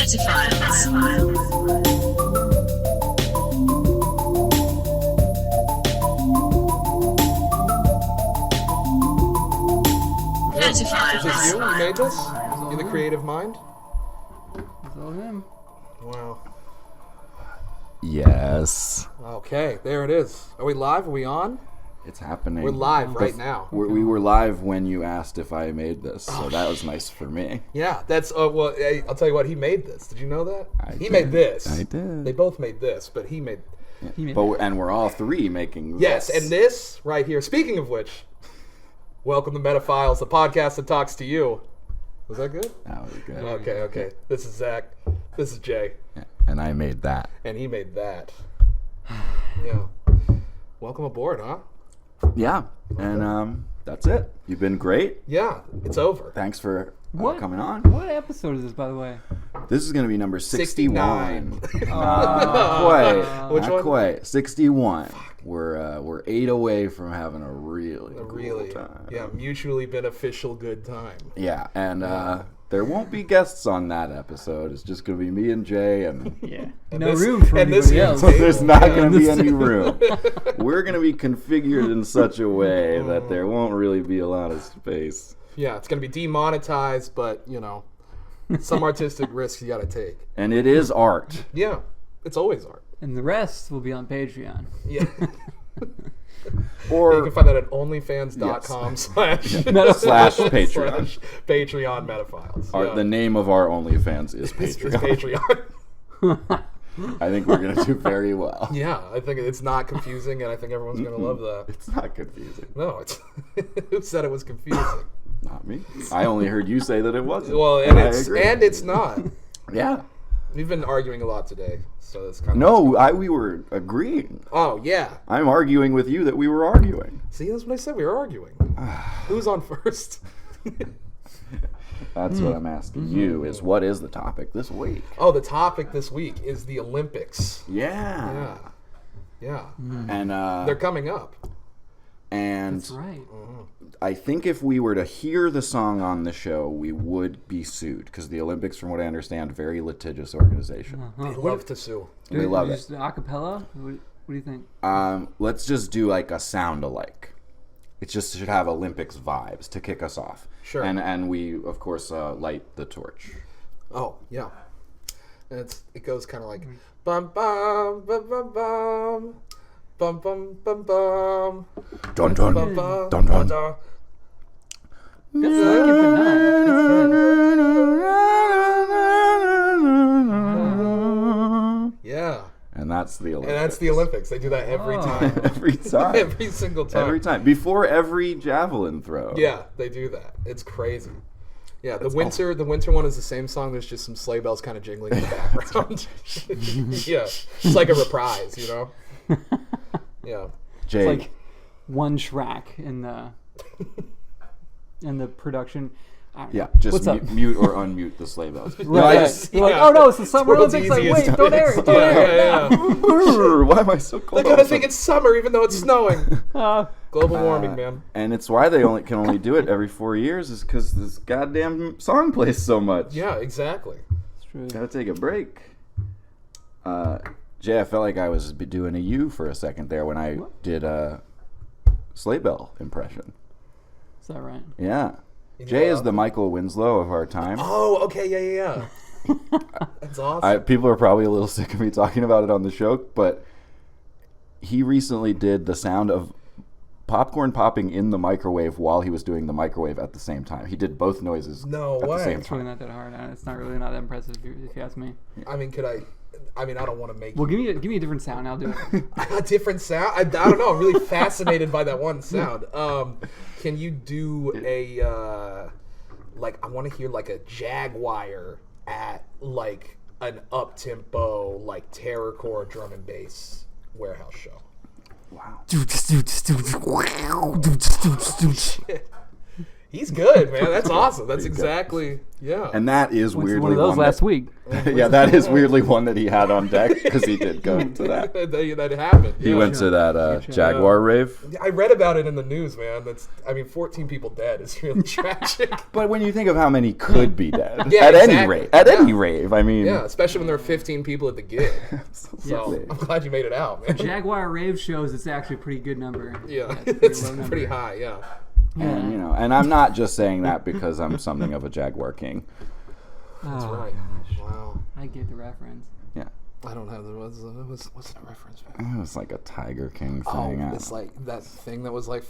Is this you? You made this? You're the creative mind? It's all him. Wow. Yes. Okay, there it is. Are we live? Are we on? It's happening. We're live right now. We were live when you asked if I made this, so that was nice for me. Yeah, that's, well, hey, I'll tell you what, he made this. Did you know that? He did. made this. I did. They both made this, but he made... And we're all three making Yes, this. and this right here, speaking of which, welcome to Metaphiles, the podcast that talks to you. Was that good? That was good. Okay. This is Zach. This is Jay. Yeah, and I made that. And he made that. Yeah. Welcome aboard, huh? Yeah, and that's it. You've been great. Yeah, it's over. Thanks for coming on. What episode is this, by the way? This is going to be number 61. 69. Not quite. Which Not one? Quite. 61. We're 8 away from having a really Really, cool time. yeah, mutually beneficial good time. Yeah, and there won't be guests on that episode. It's just going to be me and Jay, and Yeah. And No this- room for and this- anybody else. so there's not Yeah. going to be any room. We're going to be configured in such a way that there won't really be a lot of space. Yeah, it's going to be demonetized, but, you know, some artistic risks you got to take. And it is art. Yeah, it's always art. And the rest will be on Patreon. Yeah. Or You can find that at onlyfans.com slash Patreon. Patreon Metaphiles. our, Yeah. the name of our OnlyFans is It's Patreon. Patreon. I think we're going to do very well. Yeah, I think it's not confusing, and I think everyone's going to love that. It's not confusing. No, it's who said it was confusing? Not me. I only heard you say that it wasn't. Well, and I it's agree. not. Yeah. We've been arguing a lot today, so that's kind of No, we were agreeing. Oh yeah. I'm arguing with you that we were arguing. See, that's what I said. We were arguing. Who's on first? That's what I'm asking you, is what is the topic this week? Oh, the topic this week is the Olympics. Yeah. Yeah. And They're coming up. and That's right. I think if we were to hear the song on the show, we would be sued, because the Olympics, from what I understand, very litigious organization. They love to sue. They love it. Just acapella? What do you think? Let's just do like a sound alike. It just should have Olympics vibes to kick us off. Sure. And we, of course, light the torch. Oh, yeah. And it goes kind of like bum bum bum bum bum bum bum bum bum Dun dun bum dun bum dun. dun. That's like it, but not. That's good. Yeah. And that's the Olympics. And that's the Olympics. They do that every time. Every time. Every single time. Every time. Before every javelin throw. Yeah, they do that. It's crazy. Yeah, the winter one is the same song. There's just some sleigh bells kind of jingling in the background. Yeah, it's like a reprise, you know. Yeah. Jay, It's like one track in the production. I don't know. yeah, just What's up? mute or unmute the sleigh bells. Right. Yes, You're like, yeah. oh no, it's the Summer World's Olympics. Like, easiest wait, don't air it. Don't Yeah, air it. yeah, yeah. Why am I so cold? They're gonna think it's summer even though it's snowing. Uh, Global warming, man. And it's why they can only do it every 4 years, is because this goddamn song plays so much. Yeah, exactly. it's true. Gotta take a break. Jay, I felt like I was doing a you for a second there when I did a sleigh bell impression. Is that right? Yeah. Jay is the Michael Winslow of our time. Oh, okay, yeah. That's awesome. People are probably a little sick of me talking about it on the show, but he recently did the sound of popcorn popping in the microwave while he was doing the microwave at the same time. He did both noises No at the way. same It's really time. not that hard. It's not really not that impressive if you ask me. I mean, I don't want to make Well, give me a different sound. I'll do it. a different sound. I don't know. I'm really fascinated by that one sound. Can you do a I want to hear like a Jaguar at like an up tempo like terrorcore drum and bass warehouse show. Wow. He's good, man. That's awesome. That's Pretty good. exactly, yeah. And that is Went to weirdly one of those last week. Yeah, that is weirdly one that he had on deck because he did go to that. that happened. He yeah. went to that Good Jaguar rave. I read about it in the news, man. 14 people dead is really tragic. But when you think of how many could be dead Yeah, at any exactly. rave, at Yeah. any rave, I mean, Yeah, especially when there are 15 people at the gig. So absolutely. I'm glad you made it out, man. Jaguar rave shows, it's actually a pretty good number. Yeah, it's it's low number. pretty high. Yeah. And and I'm not just saying that because I'm something of a Jaguar king. That's Oh, right. gosh. Wow. I get the reference. Yeah, I don't have the what's that reference, man? it was like a Tiger King Oh, thing. it's like that thing that was like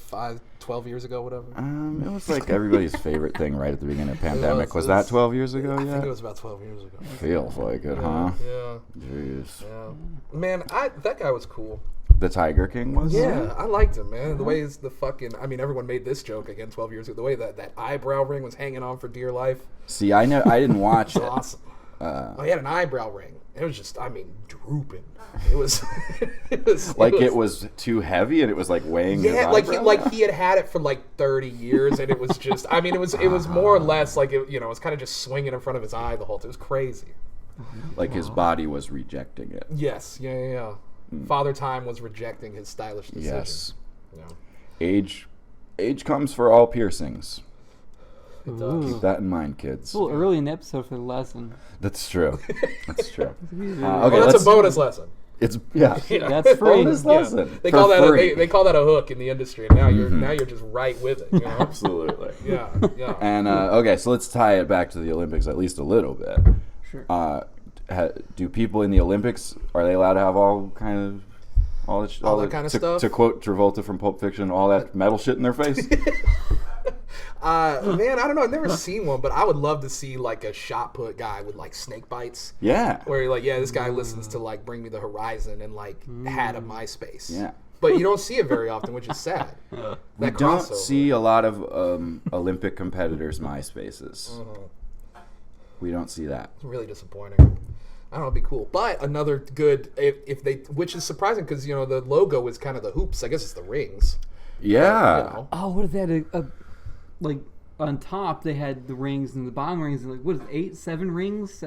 12 years ago, whatever. It was like everybody's favorite thing right at the beginning of the pandemic. Was it that was- 12 years ago I think yet? it was about 12 years ago. Feels like it, huh? Yeah. Jeez. Yeah. Man, that guy was cool. The Tiger King was? Yeah, I liked him, man. The way is the fucking. I mean, everyone made this joke again 12 years ago. The way that eyebrow ring was hanging on for dear life. See, I didn't watch It's it. awesome. He had an eyebrow ring. It was just, drooping. It was. It was too heavy and it was like weighing his Yeah, eyebrow? he had it for like 30 years, and it was just. I mean, it was more or less like it. It was kind of just swinging in front of his eye the whole time. It was crazy. Like his body was rejecting it. Yes. Yeah. Father Time was rejecting his stylish decision. Yes. Yeah. Age comes for all piercings. It does. Ooh. Keep that in mind, kids. It's a little early in the episode for the lesson. That's true. That's true. Okay, Oh, that's a bonus lesson. It's Yeah. That's free. bonus Yeah. lesson. They for call that free. they call that a hook in the industry, and now you're just right with it. You know? Absolutely. Yeah. And okay, so let's tie it back to the Olympics at least a little bit. Sure. Do people in the Olympics, are they allowed to have all kind of all that kind of stuff? To quote Travolta from Pulp Fiction, all that metal shit in their face? Man, I don't know. I've never seen one, but I would love to see like a shot put guy with like snake bites. Yeah. Where you're like, yeah, this guy listens to like Bring Me the Horizon and like had a MySpace. Yeah. But you don't see it very often, which is sad. We That don't crossover. see a lot of Olympic competitors' MySpaces. We don't see that. It's really disappointing. I don't know, it'd be cool. But another good, if they, which is surprising because, the logo is kind of the hoops. I guess it's the rings. Yeah. You know. Oh, what if they had like on top they had the rings and the bottom rings and like what is it, 7 rings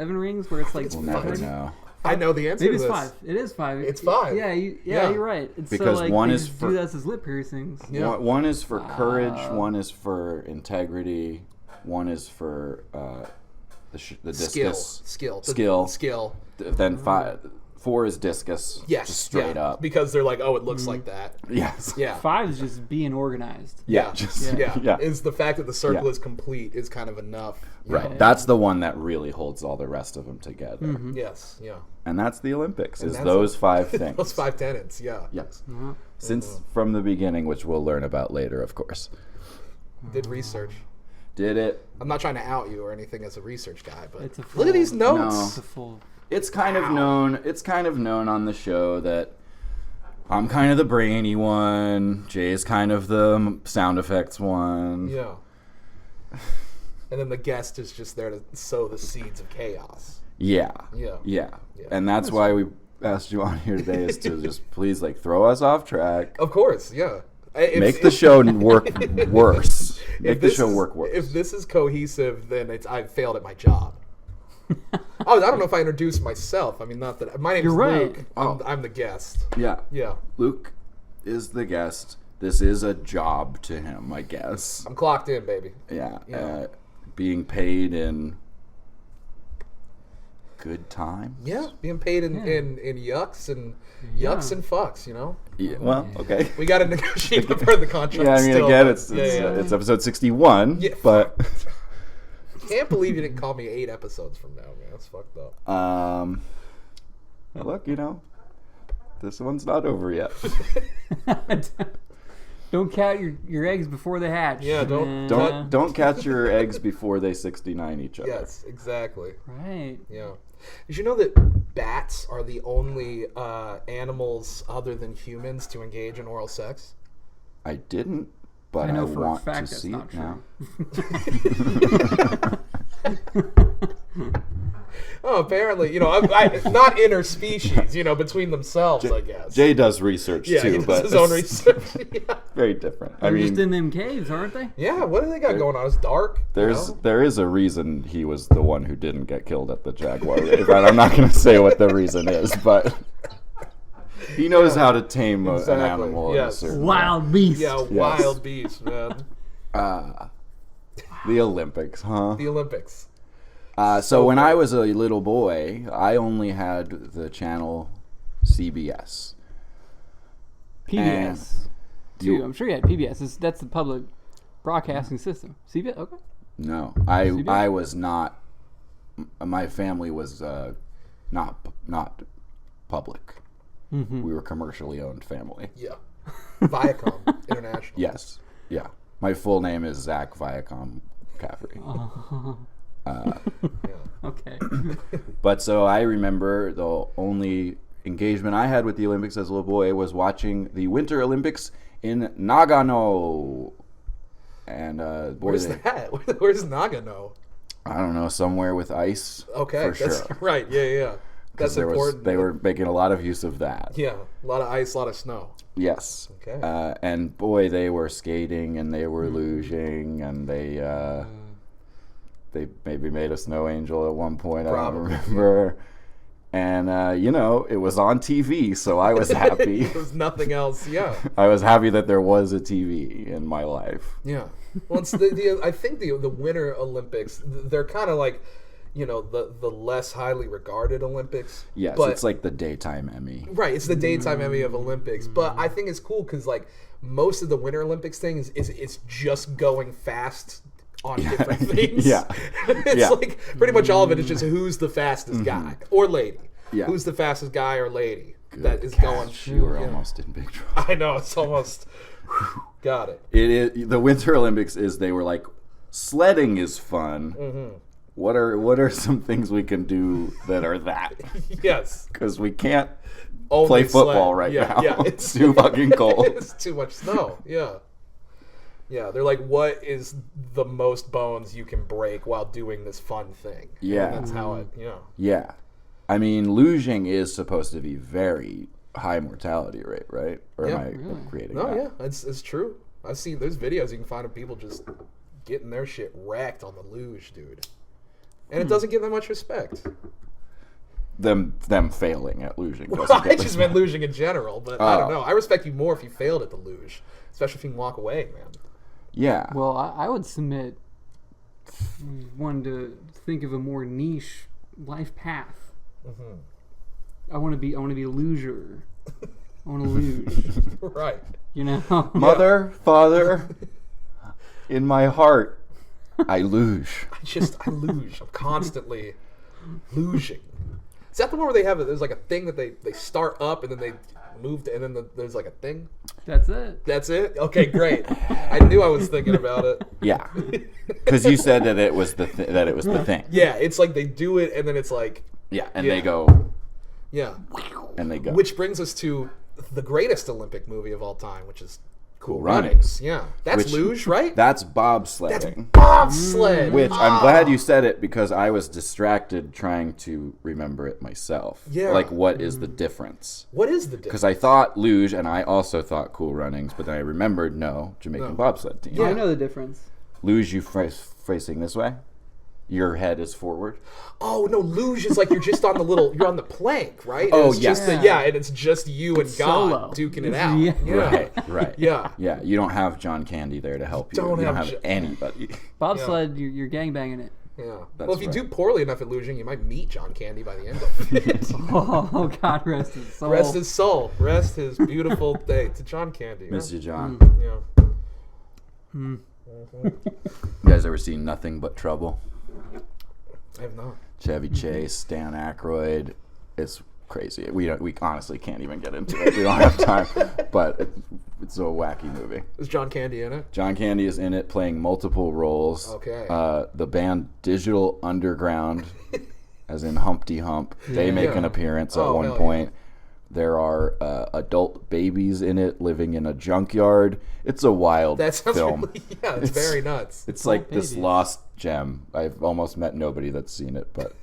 where it's like We'll never five? know. I know the answer Maybe to it's this. 5. It is 5. It's 5. Yeah, Yeah. you're right. It's Because so, like, one they is just for- do that as lip piercings. Yeah. One is for courage. One is for integrity. One is for the discus. Skill. Then 4 is discus. Yes. Just straight yeah. up. Because they're like, oh, it looks like that. Yes. Yeah. 5 is just being organized. Yeah. Just, Yeah. Is the fact that the circle Yeah. is complete is kind of enough. you Right. know? That's the one that really holds all the rest of them together. Yes. Yeah. And that's the Olympics. Is that's those 5 things. Those 5 tenets. Yeah. Yes. Uh-huh. Since from the beginning, which we'll learn about later, of course. Did research. Did it? I'm not trying to out you or anything as a research guy, but It's a look at these full- notes. No. It's a full. It's kind of known. It's kind of known on the show that I'm kind of the brainy one. Jay's kind of the sound effects one. Yeah. And then the guest is just there to sow the seeds of chaos. Yeah. Yeah. Yeah. And that's why we asked you on here today is to just please throw us off track. Of course, yeah. Make the show work worse. Make the show work worse. If this is cohesive, then I've failed at my job. Oh, I don't know if I introduced myself. I mean, not that my name's You're right. Luke. Oh. I'm the guest. Yeah. Yeah, Luke is the guest. This is a job to him, I guess. I'm clocked in, baby. Yeah. Yeah. Being paid in good time. Yeah, being paid in yucks and yucks and fucks. Yeah. Well, okay. We got to negotiate the part of the contract. Yeah, I mean, still, again, but- it's episode 61, Yeah. but Can't believe you didn't call me 8 episodes from now, man. That's fucked up. look, this one's not over yet. Don't count your eggs before they hatch. Yeah, don't- Don't catch your eggs before they 69 each other. Yes, exactly. Right. Yeah. Did you know that bats are the only animals other than humans to engage in oral sex? I didn't, but I I, know for a want fact to that's see not it now. true. Oh, apparently, not interspecies, between themselves, I guess. Jay does research Yeah, too, he does but his own research. Yeah. very different. They're just in them caves, aren't they? Yeah, what do they got going on? It's dark. there is a reason he was the one who didn't get killed at the jaguar rave. Right? I'm not going to say what the reason is, but he knows how to tame an animal. Yes. In a certain Wild beast. Yeah, wild beast, man. The Olympics, huh? The Olympics. So when I was a little boy, I only had the channel CBS. PBS. Too. I'm sure you had PBS. That's the public broadcasting system. CBS? Okay. No, CBS? I was not. My family was not public. Mm-hmm. We were commercially owned family. Yeah. Viacom International. Yes. Yeah. My full name is Zach Viacom Caffrey. Yeah. Okay. But so I remember the only engagement I had with the Olympics as a little boy was watching the Winter Olympics in Nagano. And Where's that? Where's Nagano? I don't know, somewhere with ice. Okay, for that's sure. right. Yeah. That's important. They were making a lot of use of that. Yeah, a lot of ice, a lot of snow. Yes. Okay. And boy, they were skating and they were luging and they maybe made a snow angel at one point. Probably. I don't remember. And it was on TV, so I was happy. There was nothing else. Yeah. I was happy that there was a TV in my life. Yeah. Well, it's I think the Winter Olympics, they're kind of like, the less highly regarded Olympics. Yes, but, it's like the daytime Emmy. Right, it's the daytime Emmy of Olympics. But I think it's cool because like most of the Winter Olympics things is it's just going fast on different things. Yeah. It's like pretty much all of it is just who's the fastest guy or lady. Yeah. Who's the fastest guy or lady Good is catch. going. You were almost in big trouble. I know, it's almost got it. It is the Winter Olympics. They were like, sledding is fun. Mm-hmm. What are some things we can do that are that? Yes. Because we can't Only play football sled. right Yeah, now. yeah, It's too fucking cold. It's too much snow. Yeah. Yeah, they're like, what is the most bones you can break while doing this fun thing? Yeah. And that's how it, Yeah. I mean, luging is supposed to be very high mortality rate, right? Or Yeah. am I creating No, that? yeah, it's true. I've seen, there's videos you can find of people just getting their shit wrecked on the luge, dude. And it doesn't get that much respect. Them failing at luging. I just meant luging in general, but I don't know. I respect you more if you failed at the luge, especially if you can walk away, man. Yeah. Well, I would submit one to think of a more niche life path. Mm-hmm. I want to be a luger. I want to luge. Right. Mother, father, in my heart, I luge. I luge. I'm constantly luging. Is that the one where they have there's like a thing that they start up and then they move to, and then there's like a thing? That's it. That's it? Okay, great. I knew I was thinking about it. Yeah. Because you said that it was the thing. Yeah, it's like they do it and then it's like, Yeah, and Yeah. they go, yeah. and they go. Which brings us to the greatest Olympic movie of all time, which is Cool Runnings. Yeah. That's Which- luge, right? That's That's bobsledding. bobsled. Which I'm glad you said it because I was distracted trying to remember it myself. Yeah. Like, what is the difference? What is the difference? Because I thought luge and I also thought Cool Runnings, but then I remembered Jamaican No. bobsled team. Yeah, I know the difference. Luge, you facing this way. Your head is forward. Oh no, luge is like you're just on you're on the plank, right? And Oh, it's yes. just and it's just you and God solo. duking it out. Yeah. Right. Yeah. Yeah, you don't have John Candy there to help you. Don't You don't have have Jo- anybody. Bobsled, you're gangbanging it. Yeah. That's Well, if you do right. poorly enough at luging, you might meet John Candy by the end of it. Oh, God rest his soul. Rest his soul. Rest his beautiful day to John Candy. Miss you, John. Yeah. You guys ever seen Nothing But Trouble? I have not. Chevy Chase, Dan Aykroyd. It's crazy. We honestly can't even get into it. We don't have time. But it's a wacky movie. Is John Candy in it? John Candy is in it, playing multiple roles. Okay. The band Digital Underground, as in Humpty Hump, they make an appearance at Oh, one hell point. There are adult babies in it living in a junkyard. It's a wild That sounds film. really, it's very nuts. It's like this babies. lost gem. I've almost met nobody that's seen it, but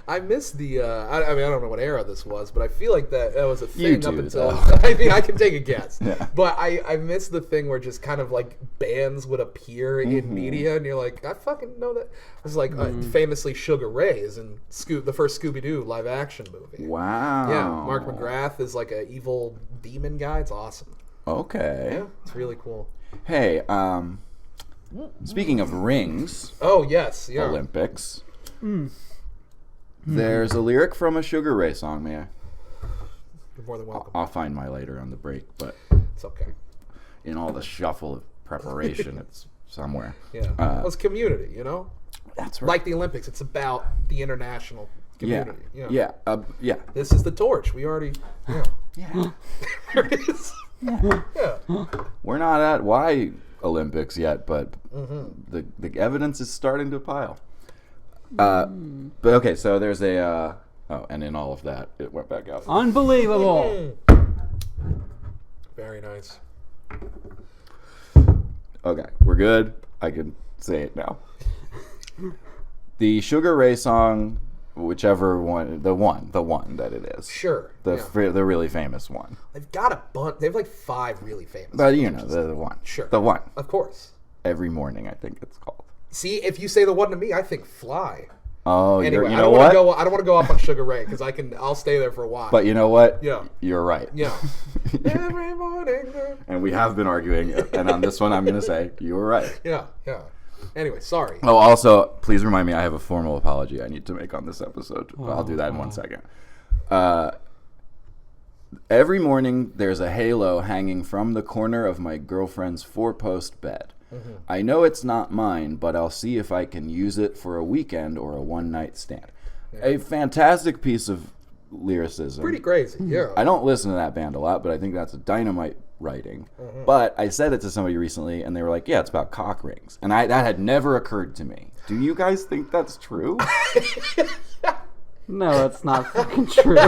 I miss the. I mean, I don't know what era this was, but I feel like that was a You thing up do, until. though. I mean, I can take a guess, Yeah. but I miss the thing where just kind of like bands would appear in media, and you're like, I fucking know that. It was like famously Sugar Ray is in the first Scooby Doo live action movie. Wow. Yeah, Mark McGrath is like a evil demon guy. It's awesome. Okay. Yeah, it's really cool. Hey, speaking of rings, Oh yes, yeah. Olympics. There's a lyric from a Sugar Ray song, may I? You're more than welcome. I'll find my later on the break, but It's okay. in all the shuffle of preparation, it's somewhere. Yeah, well, it's community, you know. That's right. Like the Olympics, it's about the international yeah, community. yeah. This is the torch. We already. Yeah. Yeah. There it is. Yeah. We're not at Y Olympics yet, but the evidence is starting to pile. But okay, so there's a and in all of that, it went back out. Unbelievable. Very nice. Okay, we're good. I can say it now. The Sugar Ray song, whichever one, the one that it is. Sure. The really famous one. They've got a bunch. They have like 5 really famous. But you know, the one. Sure. The one. Of course. Every Morning, I think it's called. See, if you say the one to me, I think Fly. Oh, Anyway, you I know don't what? I don't want to go off on Sugar Ray because I'll stay there for a while. But you know what? Yeah. You're right. Yeah. Every morning. And we have been arguing, and on this one, I'm going to say you were right. Yeah. Yeah. Anyway, sorry. Oh, also, please remind me I have a formal apology I need to make on this episode. I'll do that in 1 second. Every morning, there's a halo hanging from the corner of my girlfriend's 4-post bed. I know it's not mine, but I'll see if I can use it for a weekend or a one-night stand. A fantastic piece of lyricism. Pretty crazy. Yeah. I don't listen to that band a lot, but I think that's a dynamite writing. But I said it to somebody recently, and they were like, yeah, it's about cock rings. And that had never occurred to me. Do you guys think that's true? No, that's not fucking true.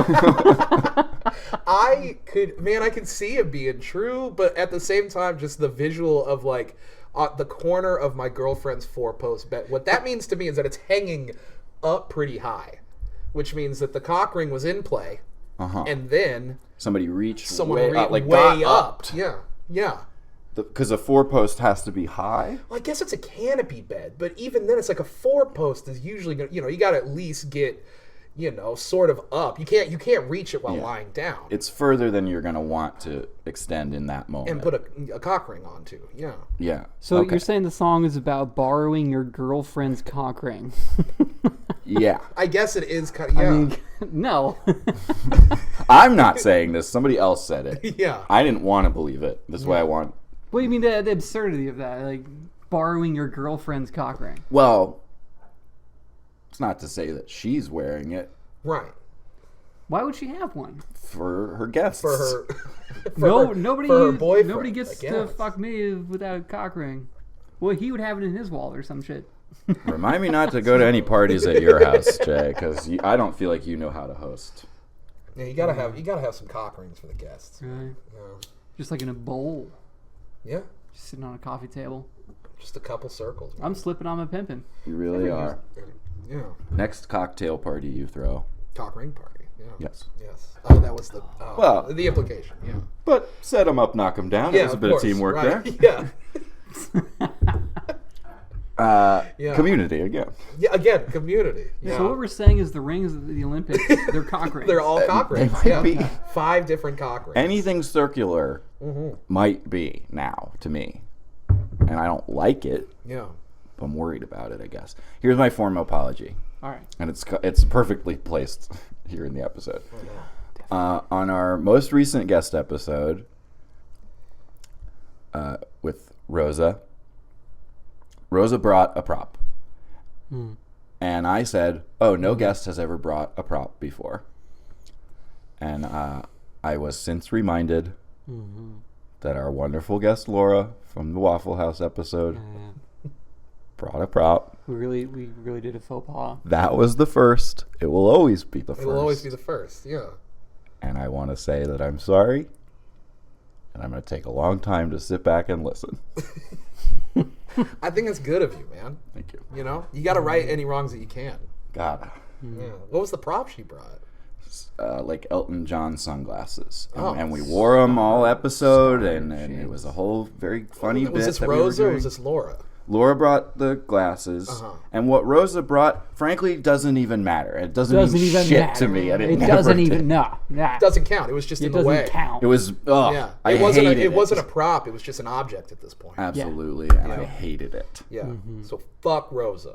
I could see it being true, but at the same time, just the visual of like the corner of my girlfriend's 4-post bed. What that means to me is that it's hanging up pretty high, which means that the cock ring was in play, and then Somebody reached someone way way up. up. Yeah, yeah. Because a 4-post has to be high? Well, I guess it's a canopy bed, but even then, it's like a 4-post is usually gonna, you got to at least get, sort of up. You can't reach it while lying down. It's further than you're going to want to extend in that moment. And put a cock ring onto. Yeah. Yeah. So okay. you're saying the song is about borrowing your girlfriend's cock ring? Yeah. I guess it is kind of, yeah. I mean, no. I'm not saying this. Somebody else said it. Yeah. I didn't want to believe it. This is why I want... What do you mean the absurdity of that? Like, borrowing your girlfriend's cock ring? Well, it's not to say that she's wearing it. Right. Why would she have one? For her guests. For her... Nobody for her boyfriend, nobody gets I to guess. fuck me without a cock ring. Well, he would have it in his wallet or some shit. Remind me not to go to any parties at your house, Jay, because I don't feel like you know how to host. Yeah, you gotta have some cock rings for the guests. Right. Yeah. Just like in a bowl. Yeah. Just sitting on a coffee table. Just a couple circles. I'm slipping on my pimping. You really are. Yeah. Next cocktail party you throw. Cock ring party. Yeah. Yes. Yes. Oh, that was the the implication. Yeah. But set them up, knock them down. Yeah, There's a bit course, of teamwork right. there. Yeah. Yeah. Community again. Yeah. Again, community. Yeah. So what we're saying is the rings of the Olympics, they're cock rings. They're all cock They rings. might Yeah. be. 5 different cock rings. Anything circular might be now to me. And I don't like it. Yeah. But I'm worried about it, I guess. Here's my formal apology. All right. And it's perfectly placed here in the episode. On our most recent guest episode with Rosa brought a prop. And I said, oh, no guest has ever brought a prop before. And I was since reminded that our wonderful guest Laura from the Waffle House episode brought a prop. We really did a faux pas. That was the first. It will always be the first. It will always be the first. Yeah. And I want to say that I'm sorry. And I'm going to take a long time to sit back and listen. I think it's good of you, man. Thank you. You got to right any wrongs that you can. God. Yeah. What was the prop she brought? Like Elton John sunglasses, Oh. and we wore them all episode, and it was a whole very funny bit. Was this that we were Rosa or doing. was this Laura? Laura brought the glasses, and what Rosa brought, frankly, doesn't even matter. It doesn't mean shit to me. And It never doesn't did. even nah. It doesn't count. It was just in It the way. doesn't count. It was. Yeah. I It wasn't. hated It wasn't a prop. It was just an object at this point. Absolutely, and I hated it. Yeah. So fuck Rosa.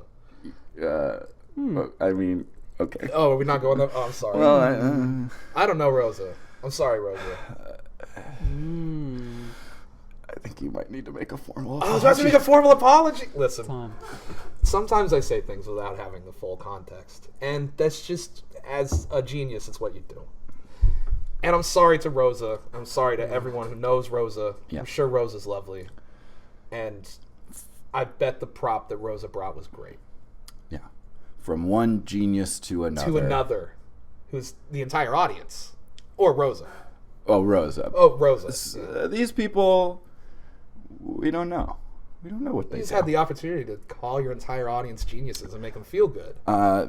I mean, okay. Oh, are we not going there? Oh, I'm sorry. Well, I don't know Rosa. I'm sorry, Rosa. I think you might need to make a formal. I was about to make a formal apology. Listen, Time. sometimes I say things without having the full context, and that's just, as a genius, it's what you do. And I'm sorry to Rosa. I'm sorry to everyone who knows Rosa. Yeah. I'm sure Rosa's lovely, and I bet the prop that Rosa brought was great. Yeah, from one genius to another. To another, who's the entire audience, or Rosa. Oh, Rosa. Oh, Rosa. Yeah. These people, we don't know. We don't know what they You just do. had the opportunity to call your entire audience geniuses and make them feel good.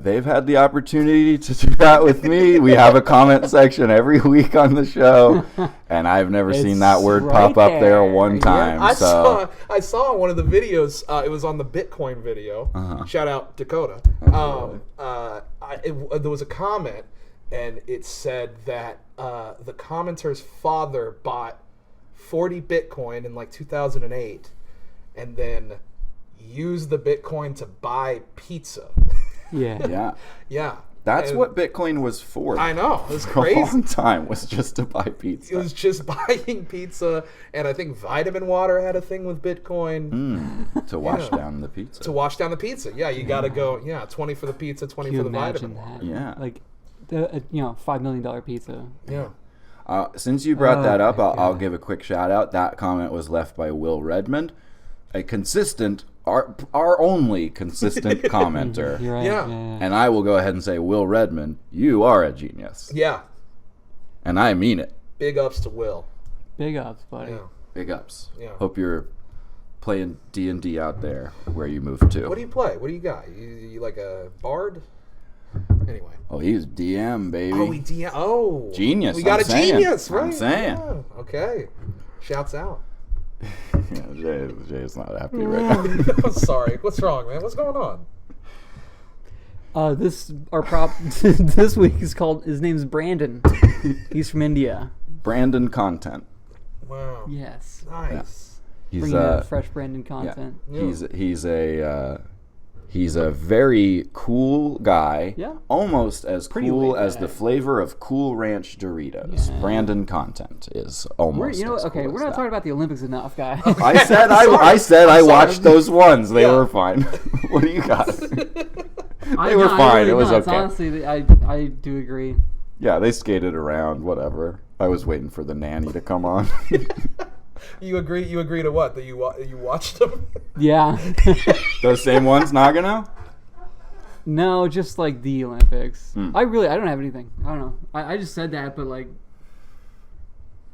They've had the opportunity to do that with me. We have a comment section every week on the show, and I've never seen that word right pop up there there. one time. I so saw one of the videos. It was on the Bitcoin video. Shout out Dakota. There was a comment, and it said that the commenter's father bought 40 Bitcoin in like 2008, and then used the Bitcoin to buy pizza. Yeah. yeah, Yeah, that's And what Bitcoin was for. I know. It was For a crazy. long time was just to buy pizza. It was just buying pizza, and I think Vitamin Water had a thing with Bitcoin. to wash down the pizza. To wash down the pizza. Yeah, you got to go, 20 for the pizza, 20 Can you for the imagine vitamin that? water. Yeah. Like, the $5 million pizza. Yeah. Since you brought that up, my I'll God. give a quick shout out. That comment was left by Will Redmond, a consistent, our only consistent commenter. You're right. Yeah. And I will go ahead and say, Will Redmond, you are a genius. Yeah. And I mean it. Big ups to Will. Big ups, buddy. Yeah. Big ups. Yeah. Hope you're playing D&D out there where you moved to. What do you play? What do you got? You like a bard? Anyway. Oh, he's DM, baby. Oh, we DM. Oh. Genius, We got I'm a saying. genius, right? I'm saying. Yeah. Okay. Shouts out. Yeah, Jay's not happy right now. I'm sorry. What's wrong, man? What's going on? Our prop this week is called. His name's Brandon. He's from India. Brandon content. Wow. Yes. Nice. He's Bringing in fresh Brandon yeah, content. he's a very cool guy. Yeah. Almost as Pretty cool laid as back. the flavor of Cool Ranch Doritos. Yeah. Brandon content is almost. We're as okay. cool We're as not that. talking about the Olympics enough, guys. I said I watched those ones. They were fine. What do you got? They were fine. It was okay. Honestly, I do agree. Yeah, they skated around. Whatever. I was waiting for the nanny to come on. You agree to what? That you watched them? Yeah. Those same ones, Nagano? No, just like the Olympics. Hmm. I don't have anything. I don't know. I just said that, but like,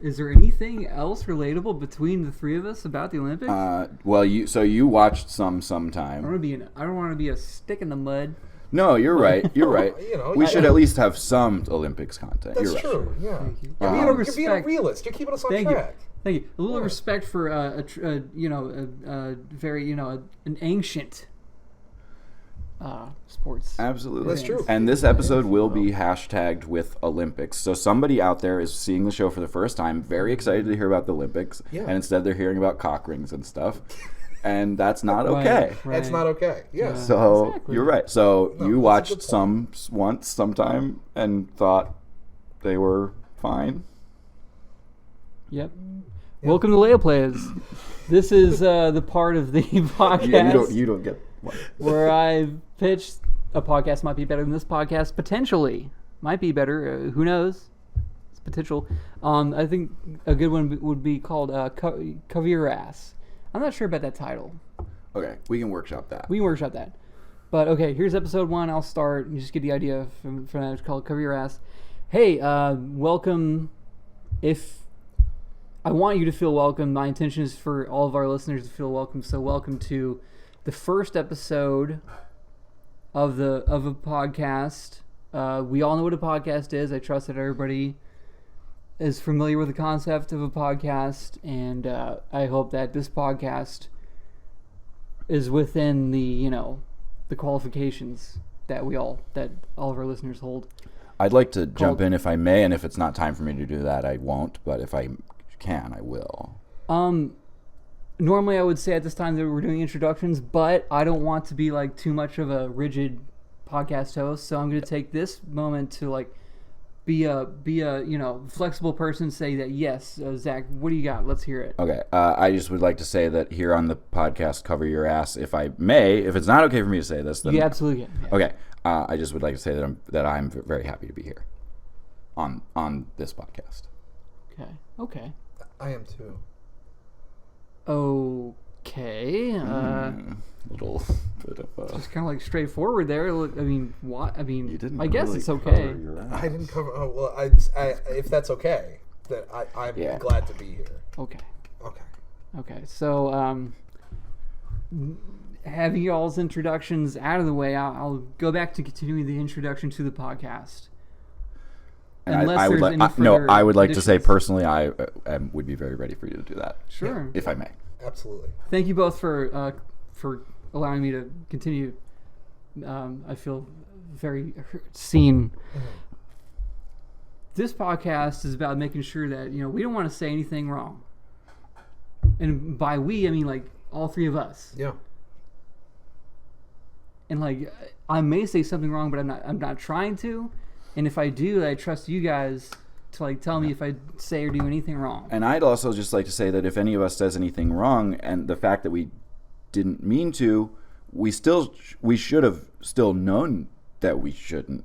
is there anything else relatable between the three of us about the Olympics? Well, you watched some I sometime. don't want to be a stick in the mud. No, you're right. You're right. We should at least have some Olympics content. That's you're right. True. Yeah. Thank you. You're, A being, little you're being a respect. realist. You're keeping us on Thank you. track. Thank you. A little respect for very an ancient sports. Absolutely. That's true. And this episode will be hashtagged with Olympics. So somebody out there is seeing the show for the first time, very excited to hear about the Olympics, Yeah. and instead they're hearing about cock rings and stuff. And that's not okay. Right. That's not okay. Yeah. So Exactly. you're right. So No, you that's a watched good some once, sometime, and thought they were fine. Yep. Welcome to Leia Plays. This is the part of the podcast You don't get one. where I pitched a podcast might be better than this podcast. Potentially. Might be better. Who knows? It's potential. I think a good one would be called Cover Your Ass. I'm not sure about that title. Okay, we can workshop that. We can workshop that. But okay, here's episode 1. I'll start and just get the idea from that. It's called Cover Your Ass. Hey, welcome. If I want you to feel welcome, my intention is for all of our listeners to feel welcome. So welcome to the first episode of a podcast. We all know what a podcast is. I trust that everybody is familiar with the concept of a podcast, and I hope that this podcast is within the the qualifications that all of our listeners hold. I'd like to jump in if I may, and if it's not time for me to do that, I won't. But if I can, I will. Normally, I would say at this time that we're doing introductions, but I don't want to be like too much of a rigid podcast host, so I'm going to take this moment to like be a flexible person. Say that yes, Zach, what do you got? Let's hear it. Okay, I just would like to say that here on the podcast, Cover Your Ass, if I may, if it's not okay for me to say this, then you absolutely can. Yeah. Okay, I just would like to say that I'm very happy to be here on this podcast. Okay. I am too. Okay. Little bit of just kind of like straightforward there. Look, I mean, what? I mean, you didn't I guess really it's okay. cover your ass. I didn't cover. Oh well, I if that's okay, then I'm glad to be here. Okay. Okay. So, having y'all's introductions out of the way, I'll go back to continuing the introduction to the podcast. And I would like to say personally, I would be very ready for you to do that. Sure. If I may. Absolutely. Thank you both for allowing me to continue. I feel very seen. Mm-hmm. This podcast is about making sure that we don't want to say anything wrong. And by we, I mean like all three of us. Yeah. And like I may say something wrong, but I'm not trying to. And if I do, I trust you guys to like tell me if I say or do anything wrong. And I'd also just like to say that if any of us says anything wrong, and the fact that we didn't mean to, we should have still known that we shouldn't.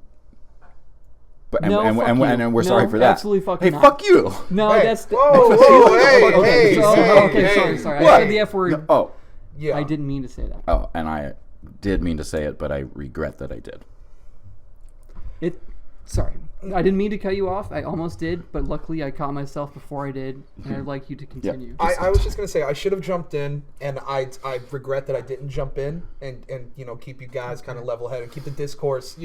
But and we're sorry for that. Absolutely fucking not. Fuck you. No, hey, that's whoa, hey, hey, sorry. What? I said the F word. No, oh, yeah. I didn't mean to say that. Oh, and I did mean to say it, but I regret that I did. Sorry, I didn't mean to cut you off. I almost did, but luckily I caught myself before I did, and I'd like you to continue. Yeah. I was just gonna say I should have jumped in, and I regret that I didn't jump in and keep you guys kind of level headed and keep the discourse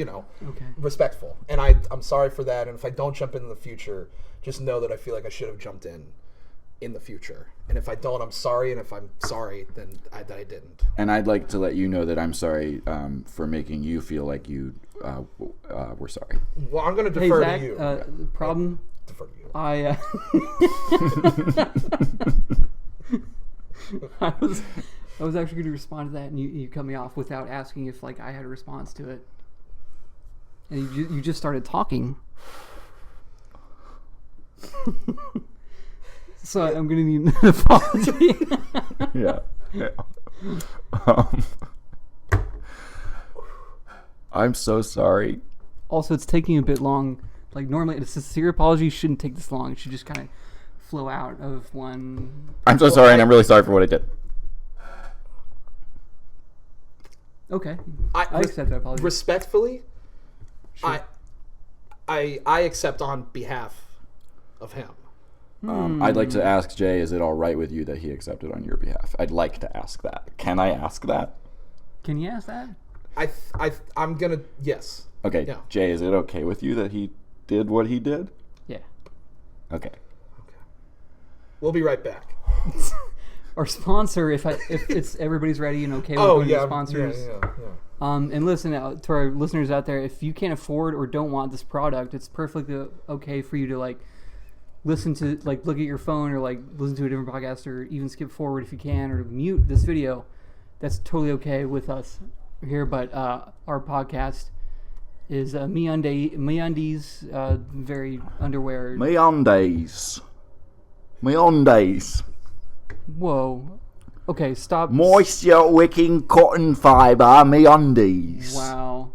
respectful. And I'm sorry for that. And if I don't jump in the future, just know that I feel like I should have jumped in the future. And if I don't, I'm sorry. And if I'm sorry, then I didn't. And I'd like to let you know that I'm sorry for making you feel like you were sorry. Well, I'm going to defer Zach, to you. The problem. Defer to you. I was actually going to respond to that, and you cut me off without asking if like I had a response to it, and you just started talking. So I'm going to need an apology. Yeah. I'm so sorry. Also, it's taking a bit long. Like normally, a sincere apology shouldn't take this long. It should just kind of flow out of one. I'm so sorry, and I'm really sorry for what I did. Okay, I accept that apology. Respectfully, Sure. I accept on behalf of him. I'd like to ask Jay, is it all right with you that he accepted on your behalf? I'd like to ask that. Can I ask that? Can you ask that? I'm gonna yes. Okay, Yeah. Jay, is it okay with you that he did what he did? Yeah. Okay. We'll be right back. Our sponsor, if it's everybody's ready and okay with Oh going yeah, to sponsors. yeah. And listen to our listeners out there. If you can't afford or don't want this product, it's perfectly okay for you to like listen to like look at your phone or like listen to a different podcast or even skip forward if you can or mute this video. That's totally okay with us here. But our podcast is MeUndies, very underwear. MeUndies. Whoa. Okay, stop. Moisture wicking cotton fiber, MeUndies. Wow.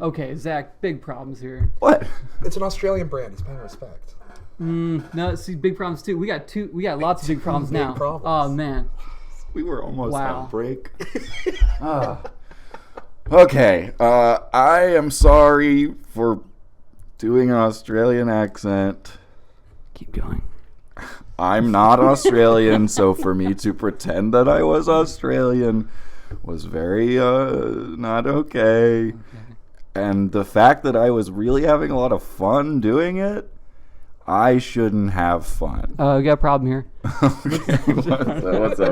Okay, Zach, big problems here. What? It's an Australian brand. He's paying respect. No, see, big problems too. We got lots of big problems big now. problems. Oh man. We were almost Wow. on break. Okay, I am sorry for doing an Australian accent. Keep going. I'm not Australian, so for me to pretend that I was Australian was very not okay. And the fact that I was really having a lot of fun doing it, I shouldn't have fun. We got a problem here. Okay, what's that?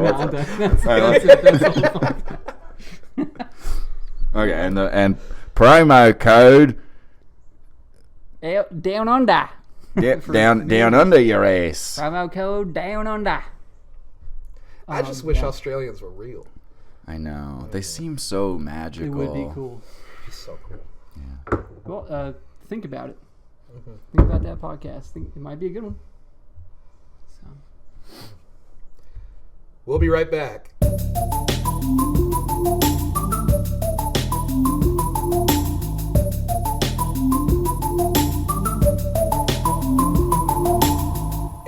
Okay, and promo code down under. down under your ass. Promo code down under. I just wish Australians were real. I know. They seem so magical. It would be cool. It'd be so cool. Yeah. Well, think about it. Think about that podcast. Think it might be a good one. So. We'll be right back.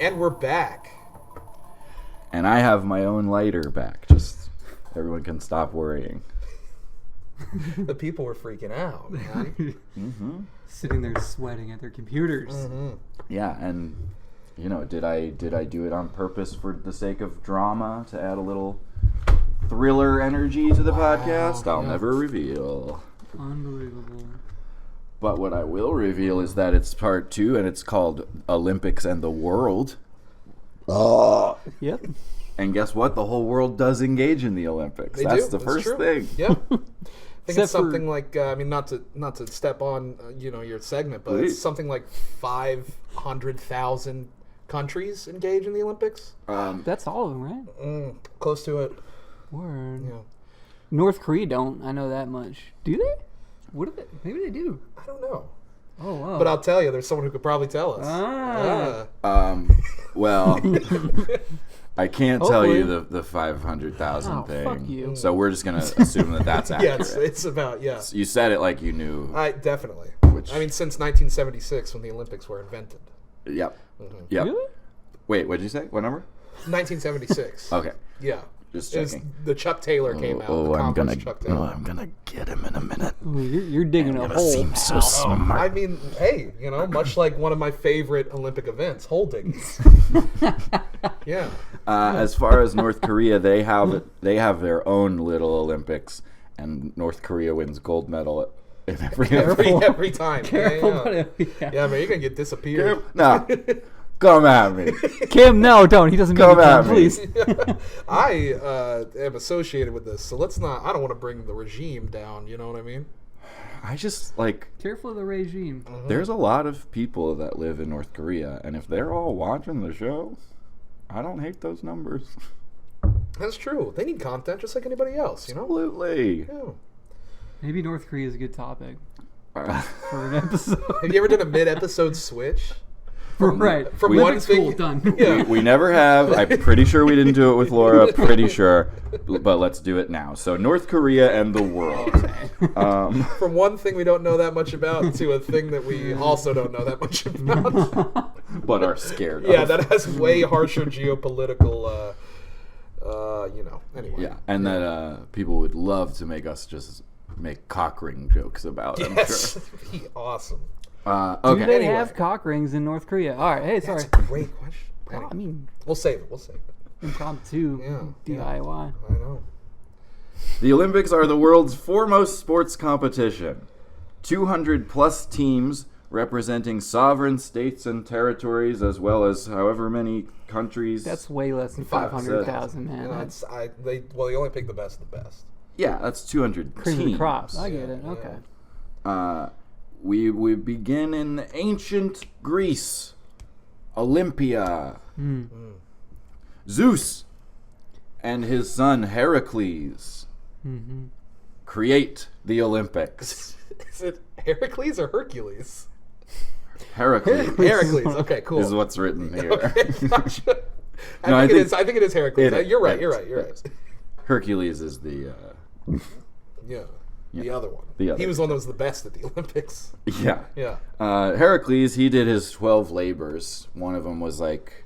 And we're back. And I have my own lighter back. Just everyone can stop worrying. The people were freaking out, man. Mm-hmm. Sitting there sweating at their computers. Mm-hmm. Yeah, and did I do it on purpose for the sake of drama to add a little thriller energy to the podcast? I'll never reveal. Unbelievable. But what I will reveal is that it's part 2 and it's called Olympics and the World. Yep. And guess what? The whole world does engage in the Olympics. That's the first thing. Yeah. I think Except it's something like not to step on your segment, but Please. it's something like 500,000 countries engage in the Olympics. That's all of them, right? Close to it. Word. Yeah. North Korea don't. I know that much. Do they? What do they? Maybe they do. I don't know, Oh, wow. but I'll tell you. There's someone who could probably tell us. Well, I can't tell you Hopefully. the 500,000 Oh, thing. fuck you. So we're just going to assume that that's Yeah, accurate. it's about You said it like you knew. I definitely. Which- I mean, since 1976 when the Olympics were invented. Yep. Yep. Really? Wait, what did you say? What number? 1976. Okay. Yeah. Just It was, checking. the Chuck Taylor came out. The I'm Converse gonna, Chuck Taylor. I'm gonna get him in a minute. Ooh, you're digging a hole. Seem so smart. I mean, hey, much like one of my favorite Olympic events, holding. Yeah. As far as North Korea, they have their own little Olympics, and North Korea wins gold medal in Every time. Careful, Yeah. buddy. Yeah, man, you're gonna get disappeared. No, come at me. Kim, no, don't. He doesn't mean Come it, at Kim, me. please. I am associated with this, so let's not. I don't want to bring the regime down. You know what I mean? I just like. Careful of the regime. There's a lot of people that live in North Korea, and if they're all watching the show, I don't hate those numbers. That's true. They need content just like anybody else. Absolutely. Yeah. Maybe North Korea is a good topic Uh, for an episode. Have you ever done a mid-episode switch? Right. From We- one Olympics thing, cool, done. Yeah. we never have. I'm pretty sure we didn't do it with Laura. Pretty sure. But let's do it now. So North Korea and the world. From one thing we don't know that much about to a thing that we also don't know that much about. But are scared of. Yeah, that has way harsher geopolitical. Anyway. Yeah, and that people would love to make us just make cock ring jokes about. I'm Yes, sure. that'd be awesome. Do Okay. they Anyway. have cock rings in North Korea? All right. Hey, sorry. That's a great question. Oh, I mean, We'll save it. impromptu. Yeah, DIY. I know. The Olympics are the world's foremost sports competition. 200 plus teams representing sovereign states and territories, as well as however many countries. That's way less than 500,000, man. That's They only pick the best of the best. Yeah, that's 200 cream of teams. the crop. I get it. Yeah. Okay. We begin in ancient Greece. Olympia. Zeus and his son Heracles create the Olympics. Is it Heracles or Hercules? Heracles Heracles. Okay, cool. is what's written here. Okay, gotcha. No, I think- I think it is Heracles. It- You're right. it- You're right. Hercules is the Yeah. The other one. The other He was the one that was the best at the Olympics. yeah. Yeah. Heracles, he did his 12 labors. One of them was like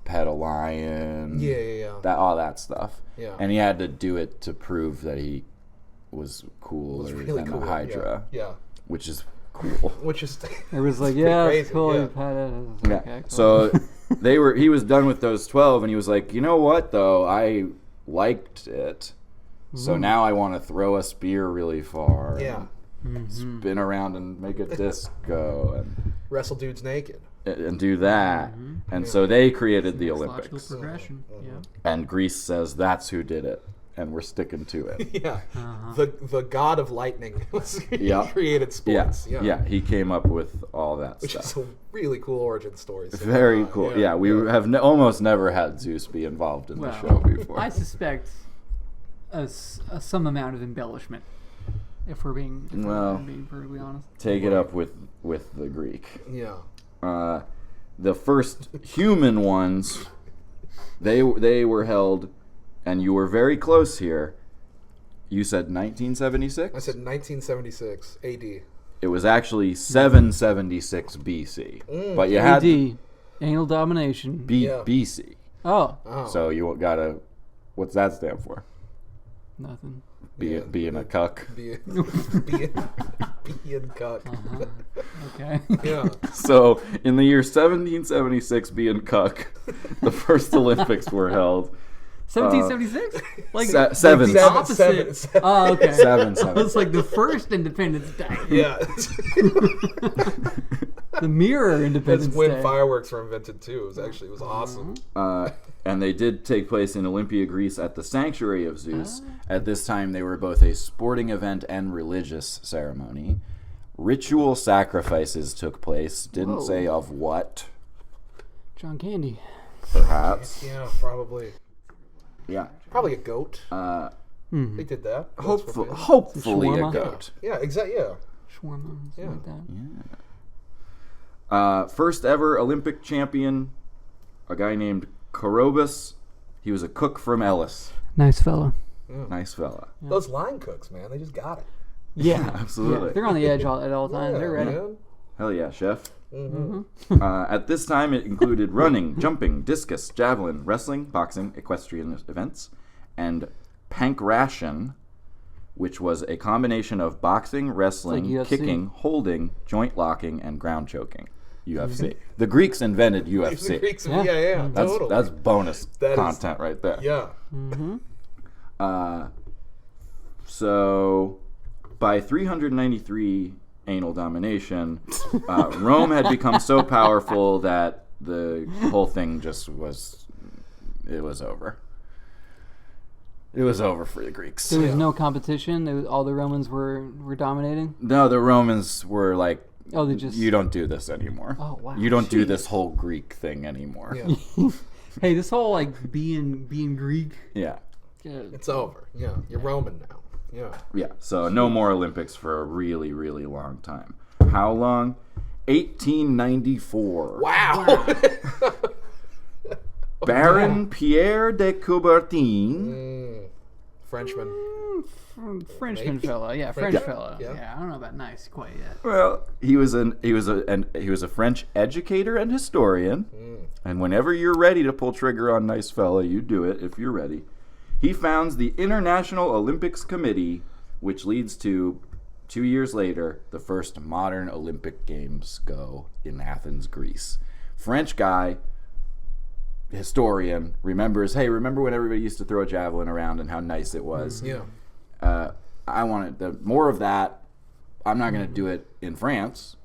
pet a lion. Yeah. All that stuff. Yeah. And he had to do it to prove that he was cooler Really than cool. the Hydra, Yeah. which is cool. Which is It was like, yeah, crazy, it's cool. yeah. You pat it. Yeah. Okay, cool. So he was done with those 12, and he was like, you know what though, I liked it. So now I want to throw a spear really far. Yeah. And spin around and make a disc go and Wrestle dudes naked. do that. And so they created the Logical Olympics. progression. Yeah. And Greece says that's who did it. And we're sticking to it. Yeah. The god of lightning created sports. Yeah, he came up with all that Which stuff. is a really cool origin story. So, Very cool. Yeah, we have almost never had Zeus be involved in the show before. I suspect some amount of embellishment, if we're being perfectly honest. Take it up with the Greek. Yeah. The first human ones, they were held, and you were very close here. You said 1976? I said 1976 AD. It was actually 776 BC. But you had AD, anal domination. BC. Oh. So you gotta, what's that stand for? Nothing. Being a cuck. Being cuck. Okay. Yeah. So in the year 1776, being cuck, the first Olympics were held. 1776? Like Seven. the opposite. Seven. Oh, okay. Seven. It's like the first Independence Day. Yeah. The mirror Independence That's when Day. fireworks were invented too. It was awesome. And they did take place in Olympia, Greece, at the Sanctuary of Zeus. At this time, they were both a sporting event and religious ceremony. Ritual sacrifices took place. Didn't say of what, John Candy. perhaps. Yeah, probably. Yeah. Probably a goat. They did that. Hopefully a Shawarma? goat. Yeah, exactly. Yeah. Shawarma. Yeah. Like that. First ever Olympic champion, a guy named Korobus. He was a cook from Ellis. Nice fella. Nice fella. Those line cooks, man, they just got it. Yeah. Absolutely. Yeah, they're on the edge at all times. Yeah, They're ready. man. Hell yeah, chef. At this time, it included running, jumping, discus, javelin, wrestling, boxing, equestrian events, and pankration, which was a combination of boxing, wrestling, UFC. kicking, holding, joint locking, and ground choking. UFC. The Greeks invented The UFC. Greeks, yeah, totally. That's bonus That is- content right there. Yeah. So, by 393 anal domination, Rome had become so powerful that the whole thing just was over. It was over for the Greeks. There was no competition. All the Romans were dominating. No, the Romans were like, Oh, they just. you don't do this anymore. Oh, wow. You don't do Jeez. this whole Greek thing anymore. Yeah. Hey, this whole like being Greek. Yeah. It's over. Yeah. You're Roman now. Yeah. Yeah, so no more Olympics for a really, really long time. How long? 1894. Wow. Baron Pierre de Coubertin. Frenchman. Frenchman Maybe. fella, yeah, French- French fella. yeah. Yeah, I don't know about nice quite yet. Well, he was a French educator and historian. And whenever you're ready to pull trigger on nice fella, you do it if you're ready. He founds the International Olympics Committee, which leads to 2 years later the first modern Olympic Games go in Athens, Greece. French guy, historian, remember when everybody used to throw a javelin around and how nice it was? Yeah. I wanted more of that. I'm not going to do it in France.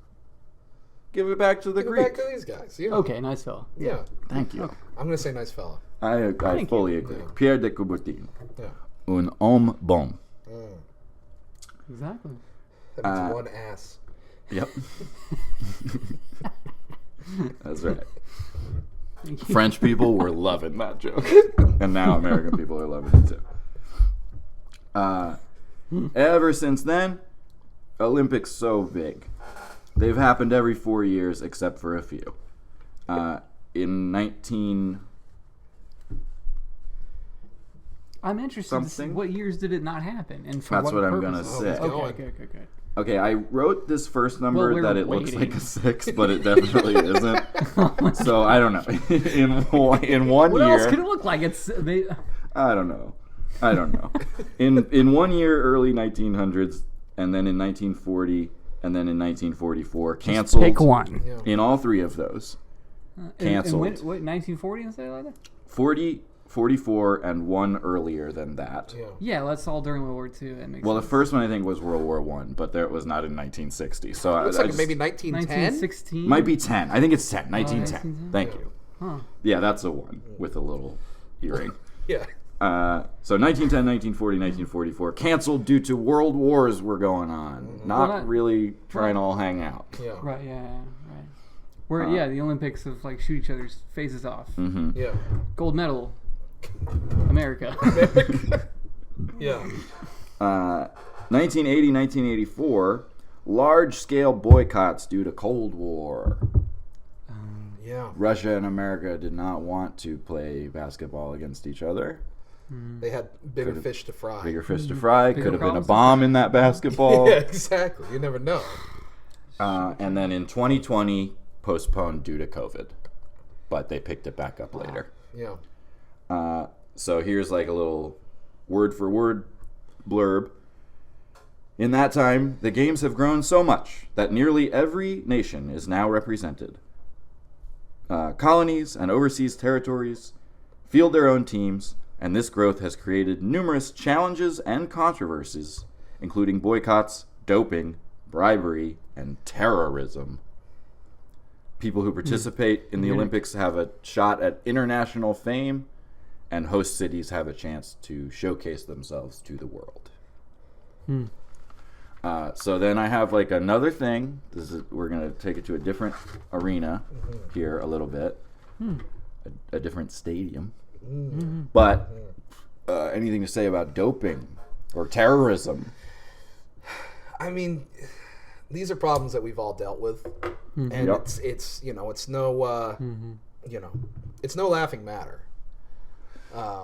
Give it back to the Give it Greeks. back to these guys. Yeah. Okay, nice fella. Yeah. Thank you. I'm gonna say nice fella. I fully agree. Yeah. Pierre de Coubertin. Yeah. Un homme bon. Exactly. That means one ass. Yep. That's right. French people were loving that joke. And now American people are loving it too. Ever since then, Olympics so big. They've happened every 4 years except for a few. In I'm interested to see something? what years did it not happen, and for That's what I'm purposes? gonna say. Okay. Okay, I wrote this first number Well, we're that it looks waiting. like a 6, but it definitely isn't. So I don't know. In one What year, else could it look like? I don't know. In 1 year, early 1900s, and then in 1940, and then in 1944, canceled. Pick one. Yeah. In all three of those, canceled. And what 1940 and say like that? 40, 44, and one earlier than that. Yeah. Yeah, that's all during World War II. That makes Well, the sense. first one I think was World War One, but there was not in 1960. So Looks I like just- maybe 1910. 1916. might be 10. I think it's 10. 1910. 1910. Thank you. Huh. Yeah, that's a one with a little earring. Yeah. So 1910, 1940, 1944, canceled due to world wars were going on. Not Well, that- really trying to all hang out. Yeah. Right. Yeah. Right. Where the Olympics of like shoot each other's faces off. Mm-hmm. Yeah. Gold medal. America. Yeah. 1980, 1984, large-scale boycotts due to Cold War. Yeah. Russia and America did not want to play basketball against each other. They had bigger fish to fry. Bigger fish to fry. Bigger Could have been a problems. bomb in that basketball. Yeah, exactly. You never know. And then in 2020, postponed due to COVID. But they picked it back up later. Yeah. So here's like a little word-for-word blurb. In that time, the games have grown so much that nearly every nation is now represented. Colonies and overseas territories field their own teams, and this growth has created numerous challenges and controversies, including boycotts, doping, bribery, and terrorism. People who participate in the Olympics have a shot at international fame, and host cities have a chance to showcase themselves to the world. So then I have like another thing. We're going to take it to a different arena here a little bit, a different stadium. But anything to say about doping or terrorism? I mean, these are problems that we've all dealt with, and Yep. it's it's no it's no laughing matter.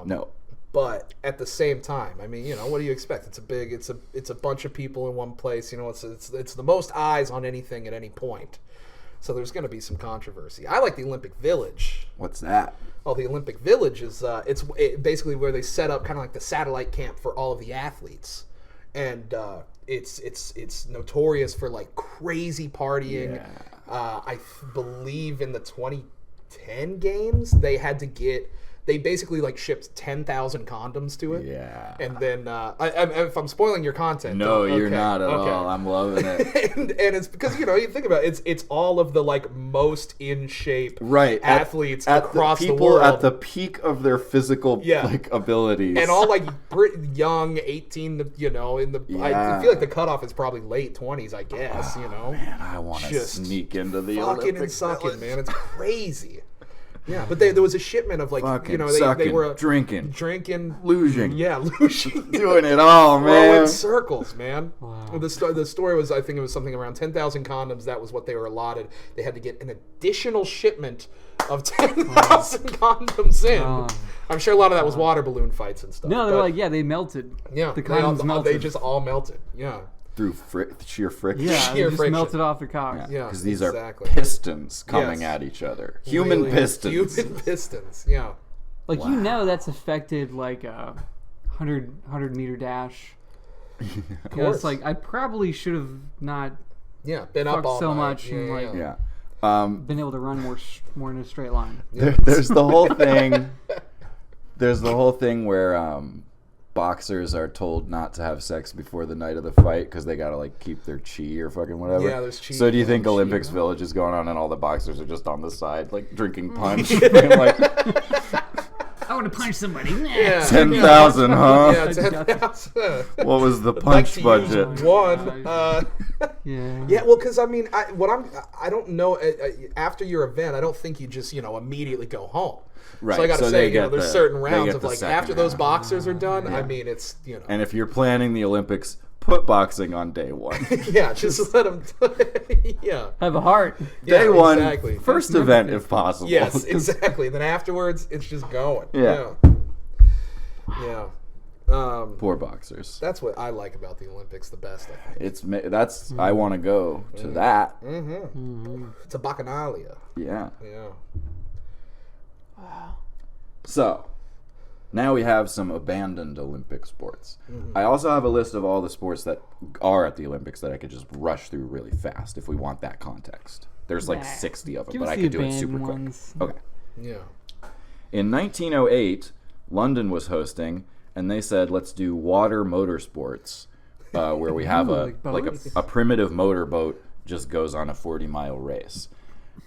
No. But at the same time, I mean, what do you expect? It's a bunch of people in one place. It's the most eyes on anything at any point. So there's going to be some controversy. I like the Olympic Village. What's that? Oh, the Olympic Village is it's basically where they set up kind of like the satellite camp for all of the athletes, and it's notorious for like crazy partying. Yeah. I believe in the 2010 games they basically like shipped 10,000 condoms to it. Yeah. And then if I'm spoiling your content, No, don't- you're okay, not at okay. all. I'm loving it. and it's because you think about it, it's all of the like most in shape Right. athletes at across the people world at the peak of their physical Yeah. abilities. and all like young 18 to, in the I Yeah. feel like the cutoff is probably late 20s, I guess. Man, I want to Just sneak into the fucking Olympic and sucking, Village. man. It's crazy. Yeah, but there was a shipment of like Fucking they sucking, were drinking, luging, luging. luging. Doing it all, Throwing man. circles, man. Wow. The story was, I think it was something around 10,000 condoms. That was what they were allotted. They had to get an additional shipment of 10,000 condoms in. Oh. I'm sure a lot of that was water balloon fights and stuff. No, they're but, like, they melted. yeah, the they, all, condoms melted. they just all melted. Yeah, Through sheer friction. Yeah, they sheer just friction. melted off the cocks. Yeah, Because these exactly. are pistons coming Yes. at each other. Human Really, pistons. Human pistons. Yeah. Like, that's affected, like, a 100 meter dash. Of It's course. like, I probably should have not Yeah, been up fucked all so night. much Yeah, and, like, Yeah. been able to run more in a straight line. There's the whole thing. There's the whole thing where boxers are told not to have sex before the night of the fight because they gotta like keep their chi or fucking whatever. Yeah, there's chi. So do you think Chi, Olympics huh? Village is going on and all the boxers are just on the side like drinking punch? And, like I want to punch somebody. Yeah. 10,000, huh? Yeah, 10,000. What was the Like punch to budget? use one. Yeah. Yeah, well, because I mean, I don't know. After your event, I don't think you just Right, immediately go home. So I so got to they say, get there's the- certain they rounds get of the like second after those round. boxers are done. I Yeah. mean, it's And if you're planning the Olympics, put boxing on day one. yeah, just let them. Yeah. Have a heart. Yeah, Day one, exactly. first event if possible. Yes, exactly. Then afterwards, it's just going. Yeah. Yeah. Poor boxers. That's what I like about the Olympics the best. I think. That's I want to go to that. It's a bacchanalia. Yeah. Yeah. So, now we have some abandoned Olympic sports. I also have a list of all the sports that are at the Olympics that I could just rush through really fast if we want that context. There's like Nah. 60 of them, Give but us I the could do it super abandoned quick. ones. Okay. Yeah. In 1908, London was hosting, and they said, let's do water motorsports, where we have a primitive motorboat just goes on a 40-mile race.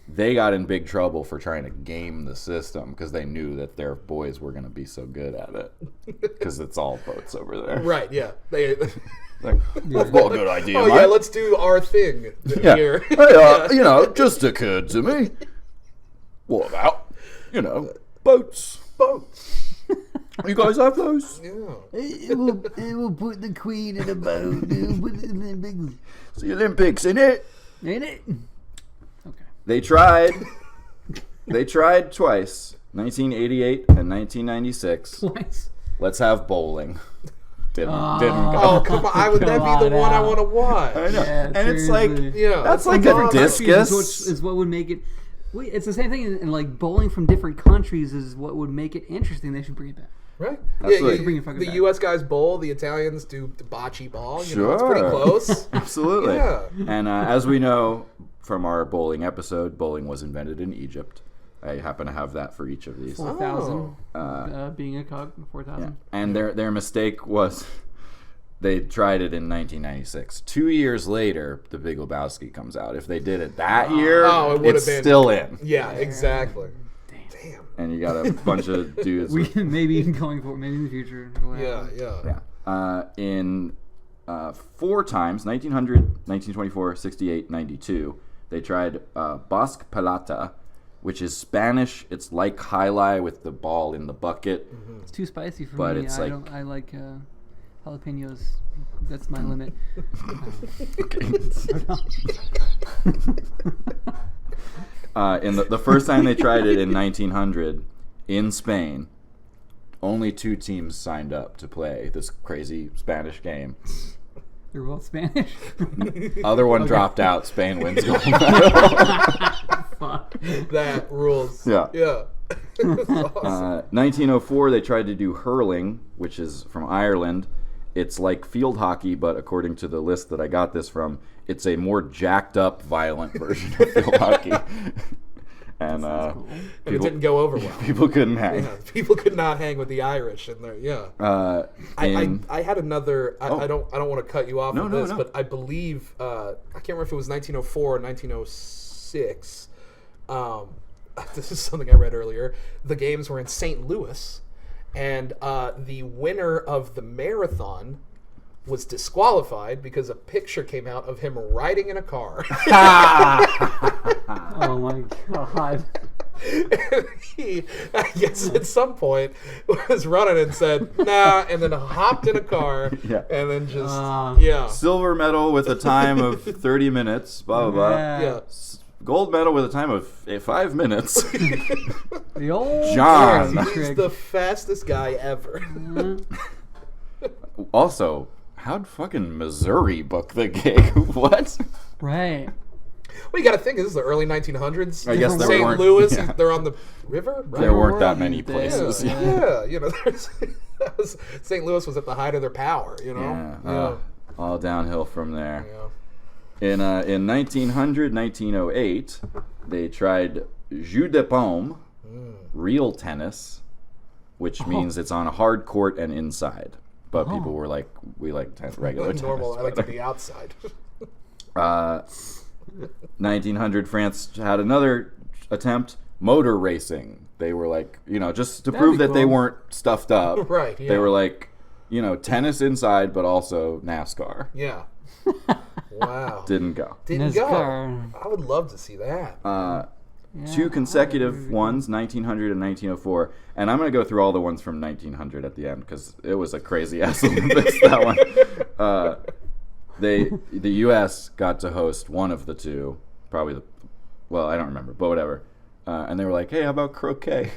They got in big trouble for trying to game the system because they knew that their boys were going to be so good at it because it's all boats over there. Right, yeah. Like, I've got a good idea, Oh, mate. yeah, let's do our thing here. Hey, just occurred to me. What about, boats? Boats. You guys have those? Yeah. It will put the queen in a boat. It will put the Olympics It's the Olympics, in it? in it. Okay. They tried twice, 1988 and 1996. Twice. Let's have bowling. Didn't Oh, go. come on. That'd be the one I want to watch. I know. Yeah, And it's like, seriously. Yeah. that's like Come a on. discus. Is what would make it. Wait, it's the same thing in like bowling from different countries is what would make it interesting. They should bring it back. Right? Absolutely. Yeah, Bring it fucking the back. U.S. guys bowl, the Italians do bocce ball. It's pretty Sure. close. Absolutely. Yeah. And as we know from our bowling episode, bowling was invented in Egypt. I happen to have that for each of these. 4,000 being a cog. 4,000. Yeah. And their mistake was they tried it in 1996. 2 years later, The Big Lebowski comes out. If they did it that year, it would've it's been- still in. Yeah, exactly. Damn. And you got a bunch of dudes. We with- maybe going for maybe in the future. it'll Yeah, happen. yeah. in 4 times, 1900, 1924, 68, 92, they tried Basque Pelota, which is Spanish. It's like jai with the ball in the bucket. It's too spicy for But me. it's I like- don't. I like jalapenos. That's my limit. In the first time they tried it in 1900 in Spain, only 2 teams signed up to play this crazy Spanish game. They're both Spanish. Other one dropped out. Spain wins gold medal. Fuck. That rules. Yeah. Yeah. That's awesome. 1904, they tried to do hurling, which is from Ireland. It's like field hockey, but according to the list that I got this from, it's a more jacked up, violent version of field hockey. And And it didn't go over well. people couldn't hang. Yeah, people could not hang with the Irish in there. Yeah. I had another. I don't want to cut you off No, on no, this, no. but I believe I can't remember if it was 1904 or 1906. This is something I read earlier. The games were in St. Louis, and the winner of the marathon was disqualified because a picture came out of him riding in a car. Oh my god. And he, I guess at some point, was running and said, nah, and then hopped in a car, Yeah. and then just, Ah. yeah. Silver medal with a time of 30 minutes, blah, blah, blah. Yeah. Gold medal with a time of 5 minutes. The old John. fancy He's trick. the fastest guy ever. Also, how'd fucking Missouri book the gig? What? Right. Well, you got to think, this is the early 1900s. I guess there St. weren't- Louis, yeah. they're on the river, right? There weren't that world many these days. places. Yeah, you know, St. Louis was at the height of their power, you know? Yeah, all downhill from there. Yeah. In 1900, 1908, they tried jeu de paume, real tennis, which means it's on a hard court and inside. But people were like, we like regular tennis. Normal, I like to better. be outside. 1900, France had another attempt, motor racing. They were like, just to That'd prove be that they cool. weren't stuffed up. Right, They yeah. were like, tennis inside, but also NASCAR. Yeah. Wow. Didn't go. Didn't go. NASCAR. I would love to see that. Yeah. 2 consecutive ones, 1900 and 1904. And I'm going to go through all the ones from 1900 at the end because it was a crazy ass Olympics, that one. The U.S. got to host one of the 2, probably I don't remember, but whatever. And they were like, hey, how about croquet?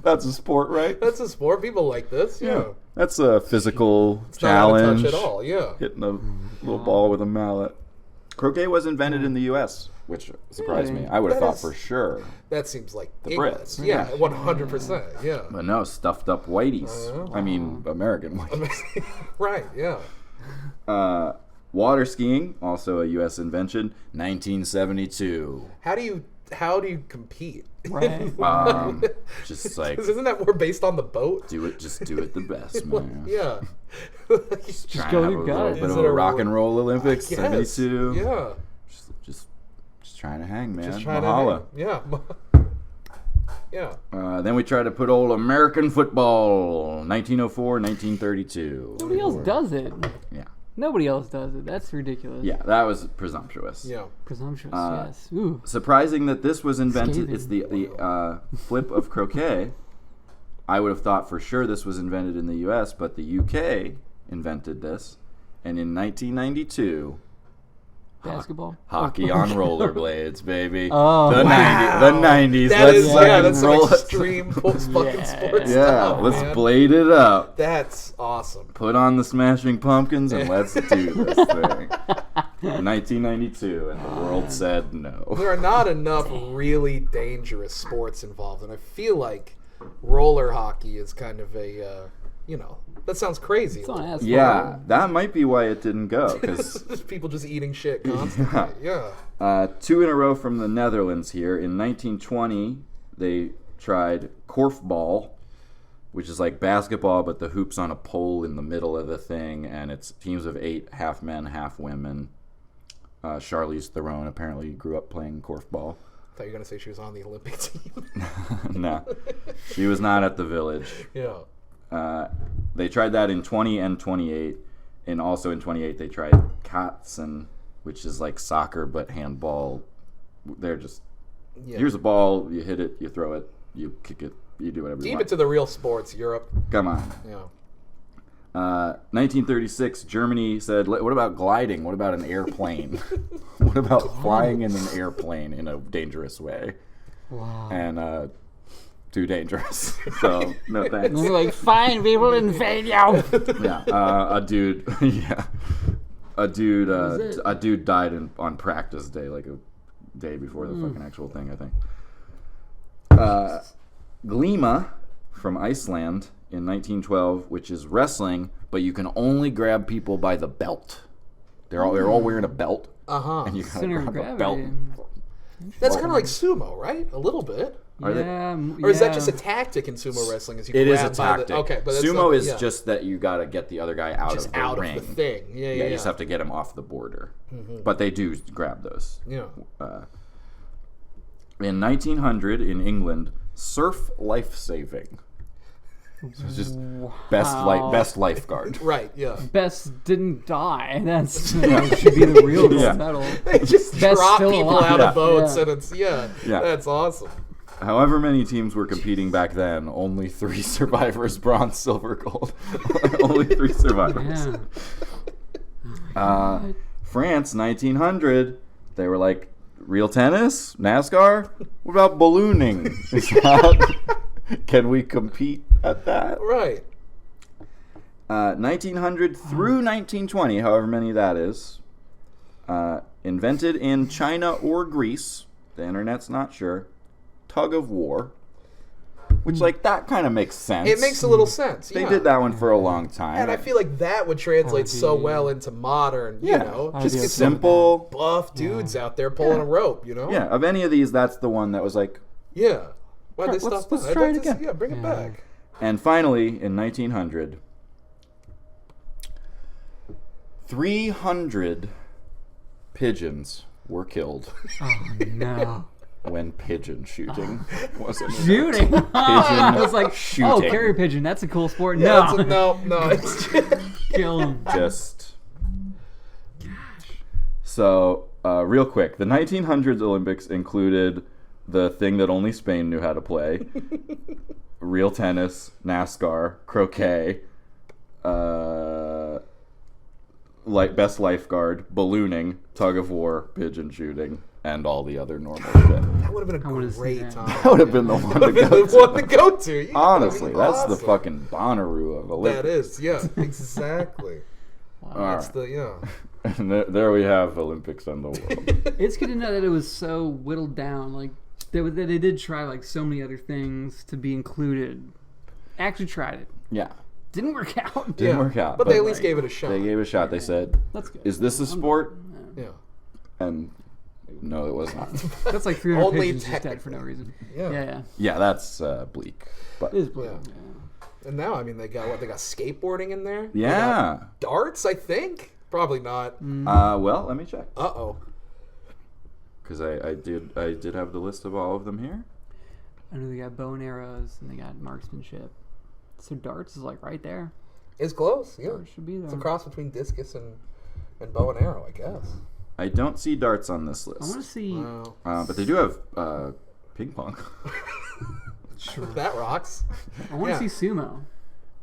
That's a sport, right? That's a sport. People like this. Yeah. That's a physical It's not out of challenge. touch at all. Yeah. Hitting a little ball with a mallet. Croquet was invented in the U.S., which surprised me. I would have That thought is- for sure. That seems like The England. Brits. Yeah, Yeah. 100%. Yeah. But no, stuffed up whiteys. I mean, American whiteys. Right. Yeah. Water skiing, also a U.S. invention, 1972. How do you how do you compete? Right. Just like 'Cause isn't that more based on the boat? just do it the best, man. Yeah. Just Trying go to have your a gut. little bit Is of it a a rock and roll Olympics, Yes. 72. Yeah. Just trying to hang, man. Just trying Mahala. to. Yeah. Yeah. Then we tried to put old American football, 1904, 1932. Nobody else does it. Yeah. Nobody else does it. That's ridiculous. Yeah, that was presumptuous. Yeah. Presumptuous, yes. Ooh. Surprising that this was invented. Scathing. It's the flip of croquet. I would have thought for sure this was invented in the U.S., but the U.K. invented this. And in 1992... Basketball? Hockey on rollerblades, baby. Oh, the wow. 90s. That is, fucking that's some roll it. extreme post fucking sports Yeah, stuff, let's man. blade it up. That's awesome. Put on the Smashing Pumpkins and let's do this thing. 1992, and the world said no. There are not enough really dangerous sports involved, and I feel like roller hockey is kind of a, that sounds crazy. It's on asphalt. Yeah, that might be why it didn't go. Because People just eating shit constantly. Yeah. 2 in a row from the Netherlands here. In 1920, they tried korfball, which is like basketball, but the hoop's on a pole in the middle of the thing, and it's teams of 8, half men, half women. Charlize Theron apparently grew up playing korfball. I thought you were going to say she was on the Olympic team. No, she was not at the Village. Yeah. They tried that in 20 and 28, and also in 28 they tried Kaatsen, which is like soccer but handball. They're just here's a ball, you hit it, you throw it, you kick it, you do whatever you Keep want. it to the real sports, Europe. Come on. Yeah. 1936, Germany said, what about gliding? What about an airplane? What about flying in an airplane in a dangerous way? Wow. And too dangerous. So, no thanks. They're like, fine, we will invade you. Yeah, a dude. Yeah, a dude died on practice day, like a day before the fucking actual thing. I think. Glima from Iceland in 1912, which is wrestling, but you can only grab people by the belt. They're all wearing a belt, and you gotta Center of grab the belt. gravity. That's kind of like sumo, right? A little bit. Are they- Or is that just a tactic in sumo wrestling? Is you It is grab a by the- tactic. okay, but that's Sumo not- is yeah. just that you got to get the other guy out just of the out ring. of the thing. Yeah, You just have to get him off the border. But they do grab those. Yeah. In 1900, in England, surf life saving. So it's just best lifeguard. Right. Yeah. Best didn't die. That's should be the real gold Yeah. medal. They just Best drop still people alive. out Yeah. of boats, Yeah. and it's Yeah. that's awesome. However many teams were competing back then, only 3 survivors: bronze, silver, gold. Only 3 survivors. Yeah. France, 1900. They were like, real tennis, NASCAR. What about ballooning? Is that, can we compete at that? Right. 1900 through 1920, however many that is, invented in China or Greece. The internet's not sure. Tug of war, which that kind of makes sense. It makes a little sense. They yeah. did that one for a long time. And I feel like that would translate That'd so be- well into modern. Yeah. Just Just get some simple. buff dudes out there pulling a rope. Yeah, of any of these, that's the one that was like. Yeah. Why'd they Let's- stop let's that? I'd try like it to again. see- Yeah, bring it Yeah. back. And finally, in 1900, 300 pigeons were killed Oh no. when pigeon shooting was an event. Shooting. I was like, shooting. oh, carrier pigeon. That's a cool sport. Yeah, No. no. It's just, Kill him. Just so real quick, the 1900s Olympics included the thing that only Spain knew how to play: real tennis, NASCAR, croquet, best lifeguard, ballooning, tug of war, pigeon shooting, and all the other normal shit. that would have been wanna a see great that. time. That would have been the one to That would have go been the one to. to go to. Yeah, Honestly, that'd be that's the awesome. fucking Bonnaroo of Olympics. That is, yeah, exactly. All That's right. the yeah. And there we have Olympics and the world. It's good to know that it was so whittled down. Like that they did try so many other things to be included. Actually tried it. Yeah. Didn't work out. Didn't work out. But they at least gave it a shot. They gave it a shot. They said, That's good. is this a sport? Yeah. And No, it was not. That's like 300 Only pigeons just dead for no reason. Yeah. Yeah. Yeah, that's bleak. But It is blue. Yeah. And now, I mean, they got skateboarding in there. They yeah. got darts, I think. Probably not. Well, let me check. Uh-oh. Because I did have the list of all of them here. I know they got bow and arrows and they got marksmanship. So darts is like right there. It's close, yeah. Darts should be there. It's a cross between discus and bow and arrow, I guess. I don't see darts on this I want list. to see. Wow. But they do have ping pong. That rocks. I want to see sumo.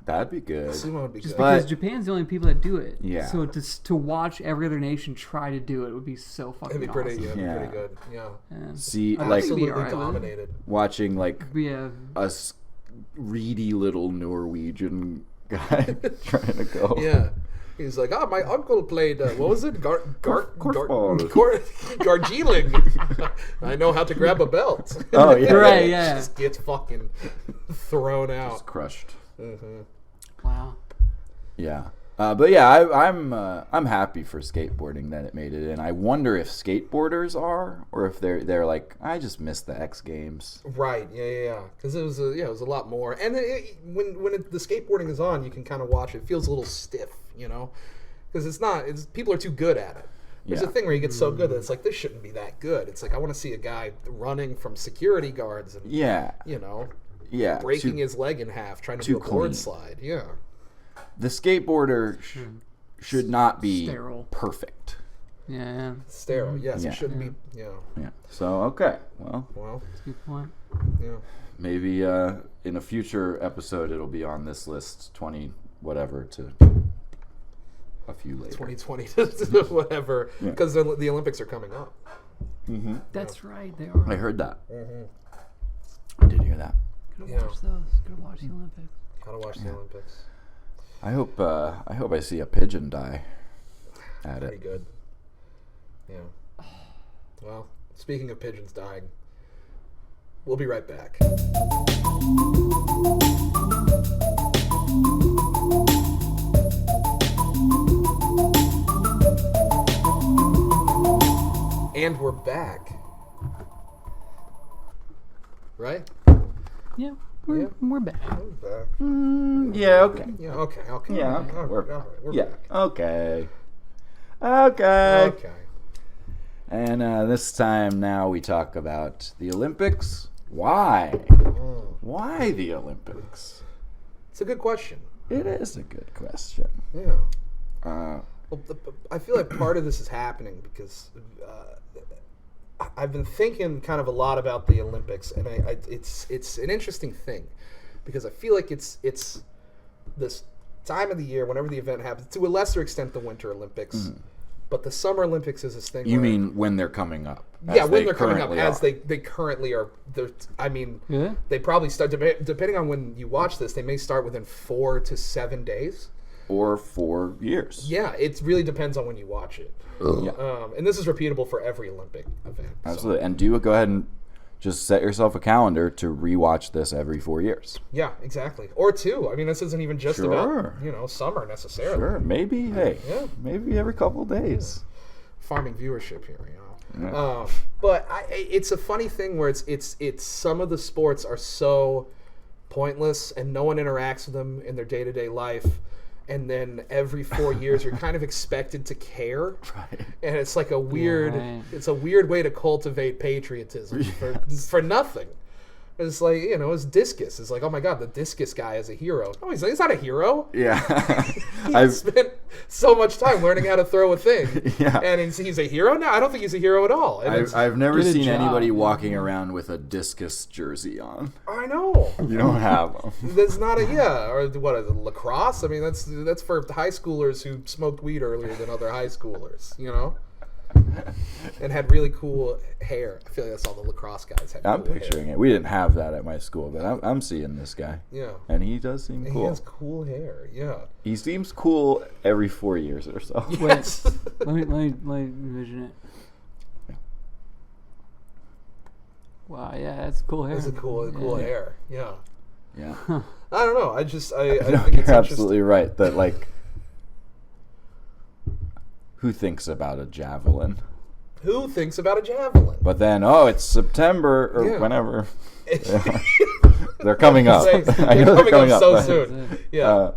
That'd be good. Sumo would be Just good. because But- Japan's the only people that do it. Yeah. So to watch every other nation try to do it would be so fucking It'd be pretty, awesome. yeah, Yeah. pretty good. Yeah. Yeah. See, I like think it'd be Absolutely alright with it. dominated. watching like Yeah. a reedy little Norwegian guy trying to go. Yeah. He's like, my uncle played, what was it? Korfball. Gargeeling. I know how to grab a belt. Oh, yeah. Right, yeah. Just gets fucking thrown Just out. crushed. Wow. Yeah. But yeah, I'm happy for skateboarding that it made it in. I wonder if skateboarders are, or if they're like, I just missed the X Games. Right, yeah. Because it was a lot more. And when the skateboarding is on, you can kind of watch it. It feels a little stiff, you know? Because people are too good at it. There's a Yeah. thing where you get so good that it's like, this shouldn't be that good. It's like, I want to see a guy running from security guards and, Yeah. you know, Yeah. breaking his leg in half, trying to too do a board clean. slide. Yeah. The skateboarder should not be Sterile. perfect. Yeah. Sterile, yes, Yeah. it shouldn't be, yeah. Yeah. So okay, well, Well, That's a good point. yeah. maybe in a future episode it'll be on this list 20 whatever to a few later. 2020, whatever, Yeah. because the Olympics are coming up. Mm-hmm. That's right. They are. I heard that. Mm-hmm. I did hear that. Gotta Yeah. watch those. Gotta watch the Olympics. Gotta watch the Olympics. I hope I see a pigeon die at Pretty it. good. Yeah. Well, speaking of pigeons dying, we'll be right back. And we're back. Right? Yeah. We're back. We're back. Yeah. Okay. Yeah, okay. Yeah. All Okay. right, We're, all right, we're yeah. back. Okay. Okay. Okay. And this time now we talk about the Olympics. Why? Why the Olympics? It's a good question. It is a good question. Yeah. Uh, Well, I feel like part of this is happening because I've been thinking kind of a lot about the Olympics, and it's an interesting thing because I feel like it's this time of the year whenever the event happens. To a lesser extent, the Winter Olympics, but the Summer Olympics is this thing. you where, mean when they're coming up? yeah, as when they they're coming up, currently as are. they currently are. I mean, Yeah. they probably start depending on when you watch this. They may start within 4 to 7 days. Or 4 years. Yeah, it really depends on when you watch it. Yeah. And this is repeatable for every Olympic event. so. Absolutely. And do go ahead and just set yourself a calendar to rewatch this every 4 years. Yeah, exactly. Or 2. I mean, this isn't even just Sure. about, summer necessarily. Sure. Maybe, hey, Yeah. maybe every couple days. Farming viewership here, Yeah. But it's a funny thing where it's some of the sports are so pointless and no one interacts with them in their day-to-day life. And then every 4 years, you're kind of expected to care. Right. And it's like a weird, Right. it's a weird way to cultivate patriotism for nothing. It's like, it's discus. It's like, oh my God, the discus guy is a hero. No, he's not a hero. Yeah. He I've spent so much time learning how to throw a thing. Yeah. And he's a hero now? I don't think he's a hero at all. And I've never Get a seen job. anybody walking around with a discus jersey on. I know. You don't have them. That's not or what is it, lacrosse? I mean, that's for high schoolers who smoked weed earlier than other high schoolers, and had really cool hair. I feel like that's all the lacrosse guys have. I'm cool hair. picturing it. We didn't have that at my school, but I'm seeing this guy. Yeah. And he does seem He cool. has cool hair. Yeah. He seems cool every 4 years or so. Yes. Let me envision it. Wow, yeah, that's cool hair. That's a cool Yeah. hair. Yeah. Yeah. I don't know. I No, think it's you're absolutely right. That who thinks about a javelin? Who thinks about a javelin? But then, it's September or whenever. They're coming up. I know they're coming up so soon. Yeah.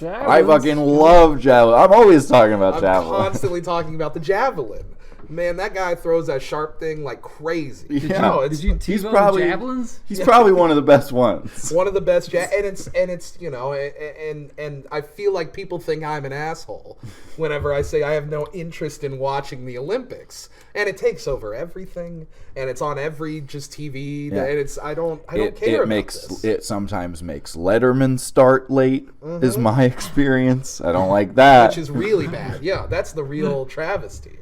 I fucking love javelin. I'm always talking about javelin. I'm constantly talking about the javelin. Man, that guy throws that sharp thing like crazy. Yeah. Did you T-bone javelins? He's probably one of the best ones. One of the best, and it's and I feel like people think I'm an asshole whenever I say I have no interest in watching the Olympics, and it takes over everything, and it's on every just TV, and I don't care about this. It sometimes makes Letterman start late. Is my experience. I don't like that, which is really bad. Yeah, that's the real travesty.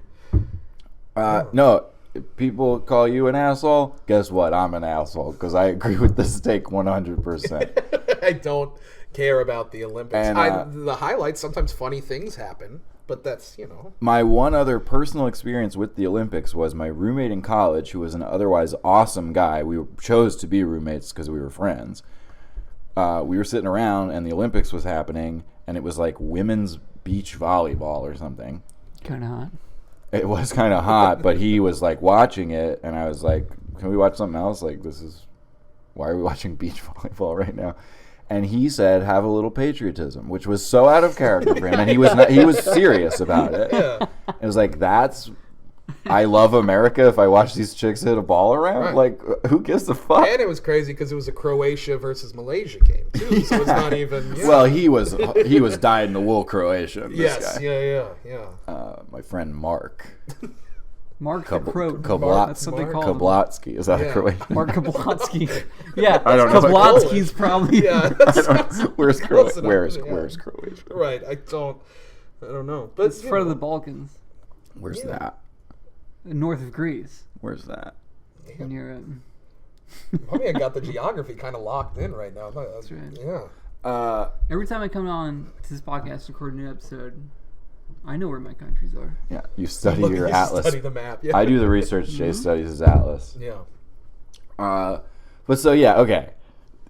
No, if people call you an asshole, guess what? I'm an asshole because I agree with this take 100%. I don't care about the Olympics. And, the highlights, sometimes funny things happen, but that's, My one other personal experience with the Olympics was my roommate in college, who was an otherwise awesome guy. We chose to be roommates because we were friends. We were sitting around, and the Olympics was happening, and it was like women's beach volleyball or something. Kind of hot. It was kind of hot, but he was like watching it, and I was like, "Can we watch something else? Like, why are we watching beach volleyball right now?" And he said, "Have a little patriotism," which was so out of character for him, and he was serious about it. Yeah. It was like, I love America if I watch these chicks hit a ball around. Right. Like, who gives a fuck? And it was crazy because it was a Croatia versus Malaysia game too, so it's not even. Yeah. Well, he was dyed in the wool Croatian. Yes, guy. yeah. My friend Mark. Mark the Croat. That's what they call him. Kablotsky. Is that a Croatian? Mark Kablotsky. Yeah, I don't know. Kablotsky's probably. Yeah. Where's Croatia? Where's Croatia? Right. I don't know. But It's front of the Balkans. Where's that? North of Greece. Where's that? And you're I mean, I got the geography kind of locked in right now. That's right. Yeah. Every time I come on to this podcast to record a new episode, I know where my countries are. Yeah, you study your atlas. Study the map. Yeah. I do the research. Jay studies his atlas. Yeah. But so yeah, okay.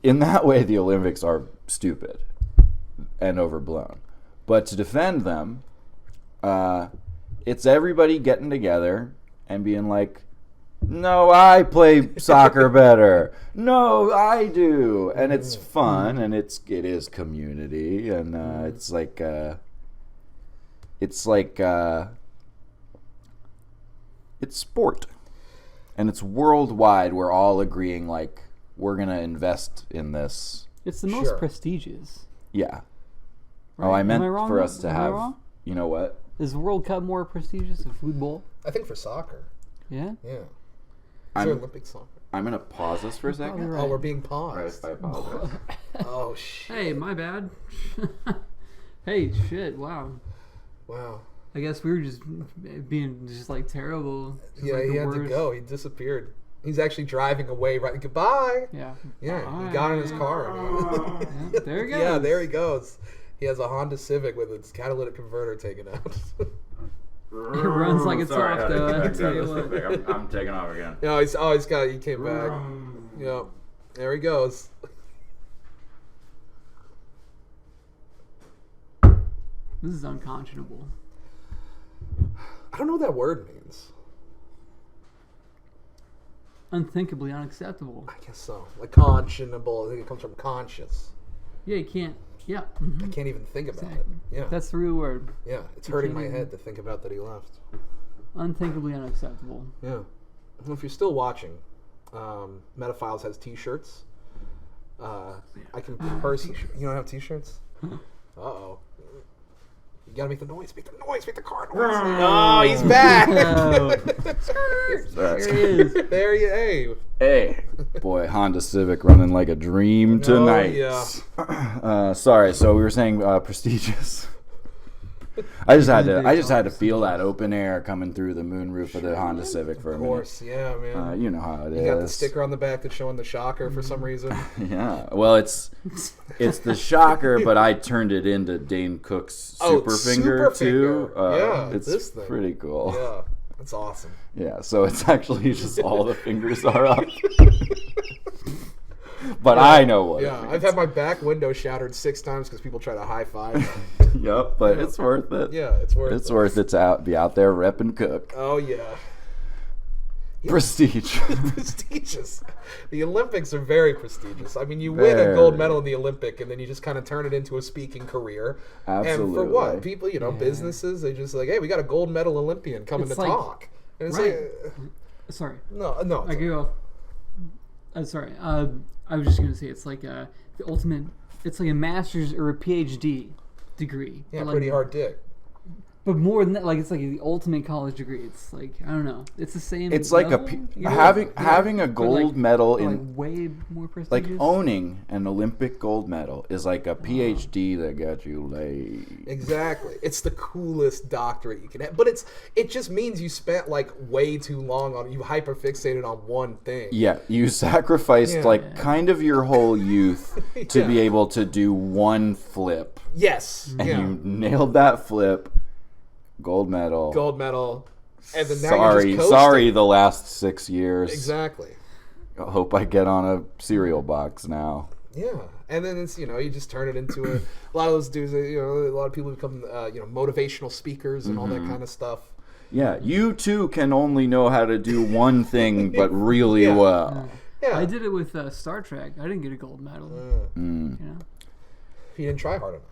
In that way, the Olympics are stupid and overblown. But to defend them, it's everybody getting together and being like, "No, I play soccer better. No, I do," and it's fun and it is community and it's sport and it's worldwide. We're all agreeing like we're gonna invest in this. It's the most prestigious. Yeah. Right? Oh, I meant wrong? for us to Am I have. wrong? You know what? Is the World Cup more prestigious than football? I think for soccer. Yeah? Yeah. Is there Olympic soccer? I'm going to pause this for a second. Right. Oh, we're being paused. I apologize. Oh, shit. Hey, my bad. Hey, shit, wow. Wow. I guess we were just being just like terrible. Just Yeah, like he the had worst. to go. He disappeared. He's actually driving away right. Goodbye. Yeah. Yeah, Bye. he got in his car. Yeah, there he goes. Yeah, there he goes. He has a Honda Civic with its catalytic converter taken out. It runs like it's off, though. I tell you what. I'm taking off again. No, he came back. Yep. There he goes. This is unconscionable. I don't know what that word means. Unthinkably unacceptable. I guess so. Like conscionable. I think it comes from conscious. Yeah, you can't. Yeah. I can't even think about Exactly. it. Yeah. That's the real word. Yeah. It's hurting my can't head to think about that he left. Unthinkably unacceptable. Yeah. Well, if you're still watching, Metaphiles has T-shirts. I can personally. You don't have T-shirts? Uh-oh. You gotta make the noise. Make the noise. Make the car noise. Oh, he's back. There he is. There you. Hey. Hey, boy, Honda Civic running like a dream tonight. yeah. Sorry. So we were saying prestigious. I just had to feel that open air coming through the moonroof of the Honda Civic for a Of minute. course. Yeah, man. You know how it is. You got the sticker on the back that's showing the shocker for some reason. Yeah. Well, it's the shocker, but I turned it into Dane Cook's super finger too. Yeah, it's this thing. pretty cool. Yeah, that's awesome. Yeah. So it's actually just all the fingers are up. But I know what. Yeah, I've had my back window shattered 6 times because people try to high five. Yep, but it's worth it. Yeah, it's worth it. It's worth it to be out there repping Cook. Oh yeah. Prestige. Prestigious. The Olympics are very prestigious. I mean, you win a gold medal in the Olympic, and then you just kind of turn it into a speaking career. Absolutely. And for what? People, businesses, they just like, hey, we got a gold medal Olympian coming to talk. And it's like... Sorry. No. I could go... sorry. I was just going to say, it's like the ultimate... It's like a master's or a PhD degree. Yeah, like, pretty hard dick. But more than that, like it's like the ultimate college degree. It's like I don't know. It's the same. It's like having a gold medal in like way more prestigious. like owning an Olympic gold medal is like a PhD that got you laid. Exactly. It's the coolest doctorate you can have, but it just means you spent like way too long on you hyperfixated on one thing. Yeah, you sacrificed kind of your whole youth to be able to do one flip. Yes. And you nailed that flip. Gold medal. And then now you're just coasting. The last 6 years. Exactly. I hope I get on a cereal box now. Yeah. And then it's, you just turn it into a lot of those dudes, a lot of people become, motivational speakers and all that kind of stuff. Yeah. You too can only know how to do one thing, but really well. Yeah. I did it with Star Trek. I didn't get a gold medal. You didn't try hard enough.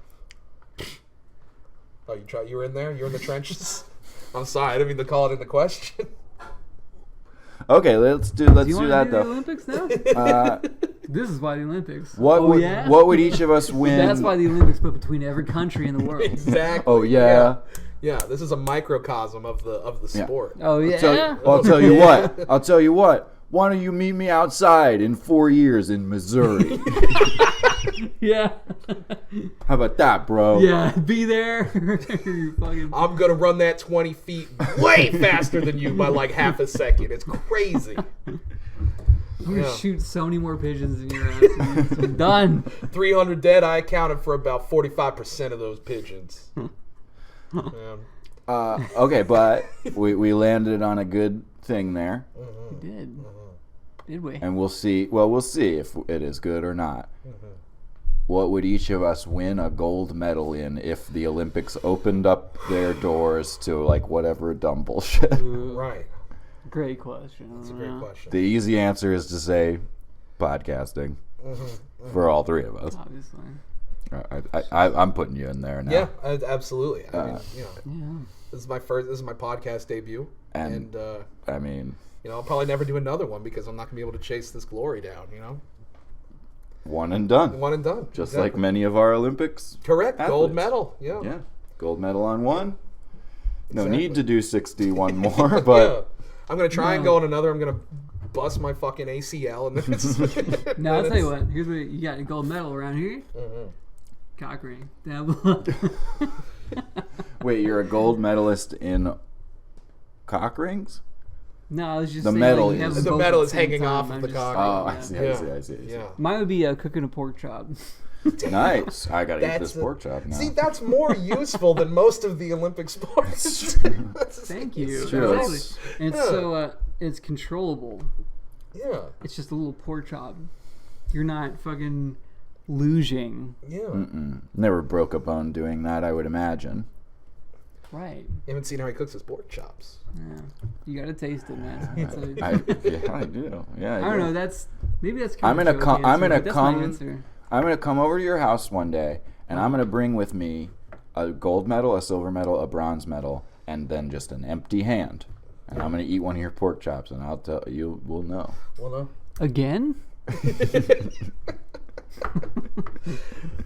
Oh, you were in there? You were in the trenches? I'm sorry, I didn't mean to call it into question. Okay, let's do that though. The Olympics now? This is why the Olympics. What would each of us win? That's why the Olympics put between every country in the world. Exactly. Oh yeah. Yeah, this is a microcosm of the sport. Oh yeah. I'll tell you what. Why don't you meet me outside in 4 years in Missouri? Yeah. How about that, bro? Yeah, be there. I'm going to run that 20 feet way faster than you by like half a second. It's crazy. I'm going to shoot so many more pigeons in your ass. I'm done. 300 dead, I accounted for about 45% of those pigeons. Okay, but we landed on a good thing there. We did. Did we? And we'll see. Well, we'll see if it is good or not. What would each of us win a gold medal in if the Olympics opened up their doors to like whatever dumb bullshit? Right. Great question. That's a great question. The easy answer is to say podcasting for all three of us. Obviously. I'm putting you in there now. Yeah, absolutely. I mean, this is my podcast debut, and I mean, I'll probably never do another one because I'm not gonna be able to chase this glory down. One and done. Just like many of our Olympics. Correct. Athletes. Gold medal. Yeah. Yeah. Gold medal on one. No need to do 61 more, but I'm gonna try and go on another. I'm gonna bust my fucking ACL and then it's Now I'll tell you what. Here's what you got: a gold medal around here. Cock ring. Wait, you're a gold medalist in cock rings? No, I was just the saying, medal like, is the medal is hanging off of the cock. Oh, I see. Yeah. Mine would be cooking a pork chop. Nice. I gotta eat this pork chop now. See, that's more useful than most of the Olympic sports. Thank you. It's true. And so it's controllable. Yeah. It's just a little pork chop. You're not fucking luging. Yeah. Never broke a bone doing that, I would imagine. Right. You haven't seen how he cooks his pork chops. Yeah. You gotta taste it, man. I do. Yeah. I don't know. Maybe that's I'm kind of I'm gonna come over to your house one day, and I'm gonna bring with me a gold medal, a silver medal, a bronze medal, and then just an empty hand. And I'm gonna eat one of your pork chops, and I'll tell you. We'll know. We'll know. Again?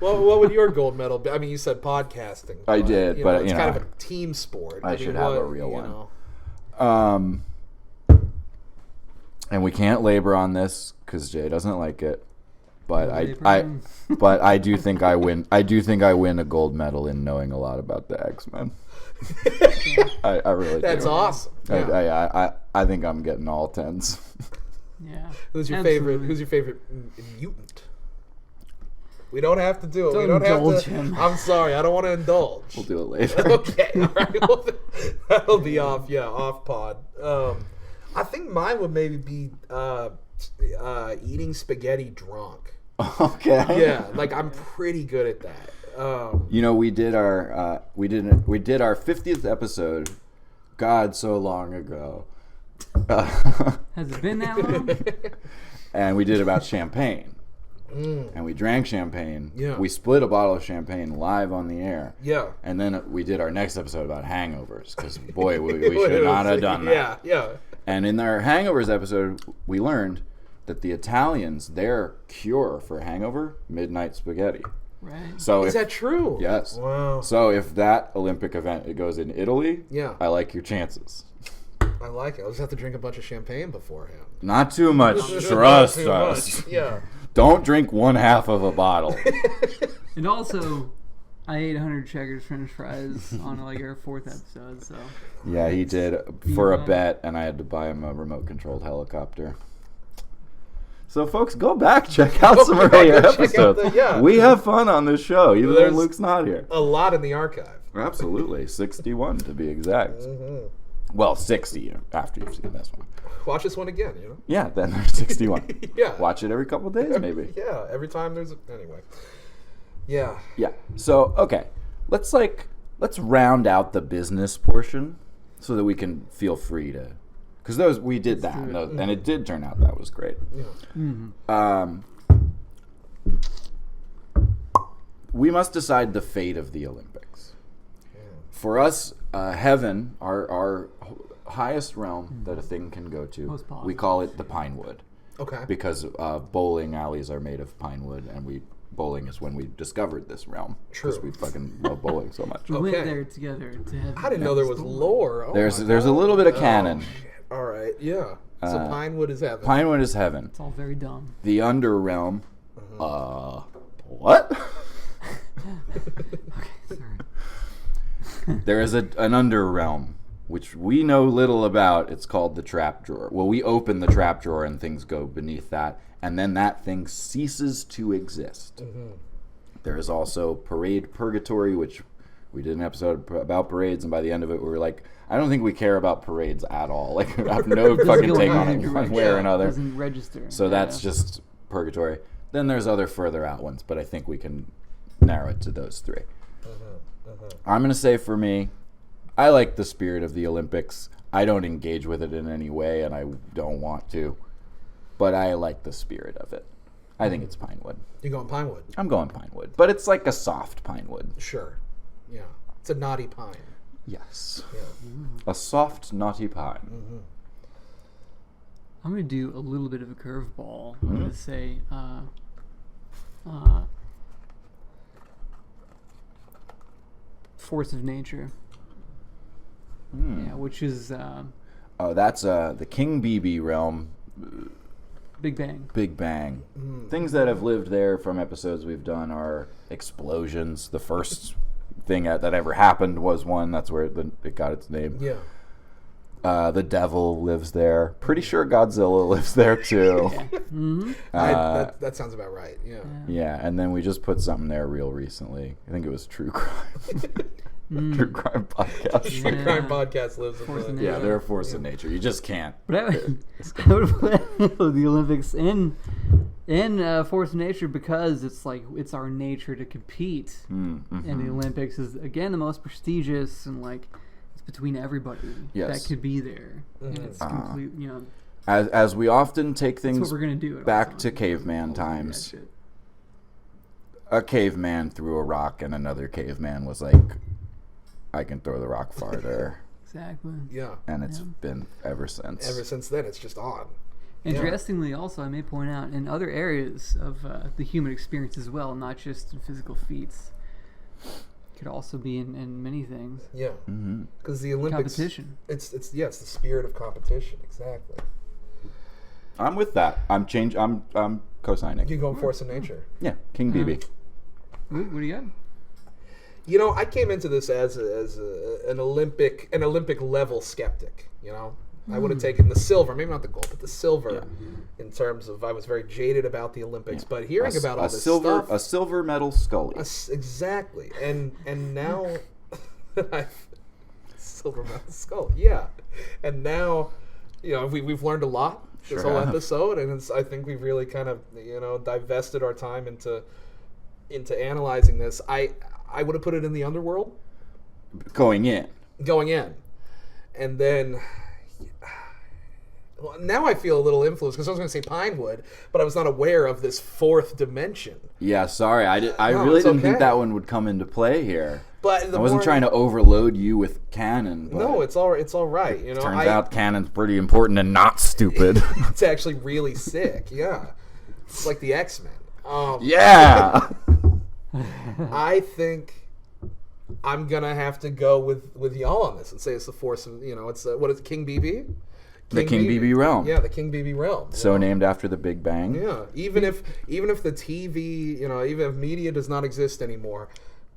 Well, what would your gold medal be? I mean, you said podcasting. I did, but it's kind of a team sport. I should have a real one. And we can't labor on this because Jay doesn't like it. But I do think I win. I do think I win a gold medal in knowing a lot about the X-Men. I really do. That's awesome. Yeah. I think I'm getting all tens. Yeah. Who's your favorite mutant? We don't have to do it. Don't we don't have indulge to. him. I'm sorry. I don't want to indulge. We'll do it later. Okay. All right. That'll be off. Yeah, off pod. I think mine would maybe be eating spaghetti drunk. Okay. Yeah, like I'm pretty good at that. We did our 50th episode, God, so long ago. Has it been that long? And we did about champagne. And we drank champagne. Yeah. We split a bottle of champagne live on the air. Yeah. And then we did our next episode about hangovers, because, boy, we should not have done that. Yeah. And in our hangovers episode, we learned that the Italians, their cure for hangover, midnight spaghetti. Right. So Is that true? Yes. Wow. So if that Olympic event it goes in Italy, Yeah. I like your chances. I like it. I'll just have to drink a bunch of champagne beforehand. Not too much. Not Trust too us. much. Yeah. Don't drink 1/2 of a bottle. And also, I ate 100 Checkers French fries on like our 4th episode, so. Yeah, he did for a bet, and I had to buy him a remote-controlled helicopter. So, folks, go back, check out some earlier episodes. We have fun on this show, even though Luke's not here. A lot in the archive. Absolutely, 61 to be exact. Well, 60 after you've seen this one. Watch this one again, you know? Yeah, then there's 61. Yeah. Watch it every couple of days, maybe. Yeah, every time there's anyway. Yeah. Yeah. So, okay. Let's round out the business portion so that we can feel free to, because we did that, and it did turn out that was great. Yeah. We must decide the fate of the Olympics. For us, heaven, our highest realm that a thing can go to, we call it the Pinewood. Okay. Because bowling alleys are made of pine wood, and bowling is when we discovered this realm. True. Because we fucking love bowling so much. We went there together to have. I didn't know there was lore. Oh There's a little bit of canon. Shit. All right. Yeah. So Pinewood is heaven. Pinewood is heaven. It's all very dumb. The under realm. What? Okay, sorry. There is an under realm, which we know little about. It's called the trap drawer. Well, we open the trap drawer and things go beneath that, and then that thing ceases to exist. There is also parade purgatory, which we did an episode about parades, and by the end of it, we were like, I don't think we care about parades at all. Like, I have no fucking take on it one way or another. Doesn't register. So that's just purgatory. Then there's other further out ones, but I think we can narrow it to those three. I'm going to say for me, I like the spirit of the Olympics. I don't engage with it in any way, and I don't want to. But I like the spirit of it. I think it's Pinewood. You're going Pinewood? I'm going Pinewood. But it's like a soft Pinewood. Sure. Yeah. It's a naughty pine. Yes. Yeah. A soft, naughty pine. I'm going to do a little bit of a curveball. I'm going to say force of nature. Yeah, which is That's the King BB realm. Big Bang. Big Bang. Things that have lived there from episodes we've done are explosions. The first thing that ever happened was one. That's where it got its name. Yeah. The devil lives there. Pretty sure Godzilla lives there too. That sounds about right. Yeah. Yeah, and then we just put something there real recently. I think it was True Crime. True Crime Podcast. True Crime Podcast lives in the... Yeah, they're a force of nature. You just can't. But I would put the Olympics in force of nature because it's our nature to compete. And the Olympics is again the most prestigious and it's between everybody that could be there. And it's complete, As we often take that's things what we're gonna do back to caveman times. A caveman threw a rock, and another caveman was like, I can throw the rock farther. Exactly. Yeah. And it's been ever since. Ever since then, it's just on. Interestingly, also, I may point out, in other areas of the human experience as well, not just in physical feats, could also be in many things. Yeah. Because the Olympics... Competition. It's the spirit of competition. Exactly. I'm with that. I'm co-signing. You go force of nature. Yeah, King BB. What do you got? I came into this as an Olympic level skeptic. I would have taken the silver, maybe not the gold, but the silver, in terms of I was very jaded about the Olympics. But hearing about all this stuff, a silver medal Scully. Exactly, and now silver medal Scully, yeah, and now we've learned a lot this whole episode, and I think we've really kind of divested our time into analyzing this. I would have put it in the underworld. Going in. And then Well, now I feel a little influenced because I was going to say Pinewood, but I was not aware of this fourth dimension. Yeah, sorry. I No, really it's didn't okay. think that one would come into play here. But I wasn't trying to overload you with canon. But No, it's all right. You know, turns out canon's pretty important and not stupid. it's actually really sick. Yeah, it's like the X-Men. Yeah. I think I'm gonna have to go with y'all on this and say it's the force of it's what is it, King BB? The King BB realm. Yeah, the King BB realm. So named after the Big Bang. Yeah, even if the TV, even if media does not exist anymore,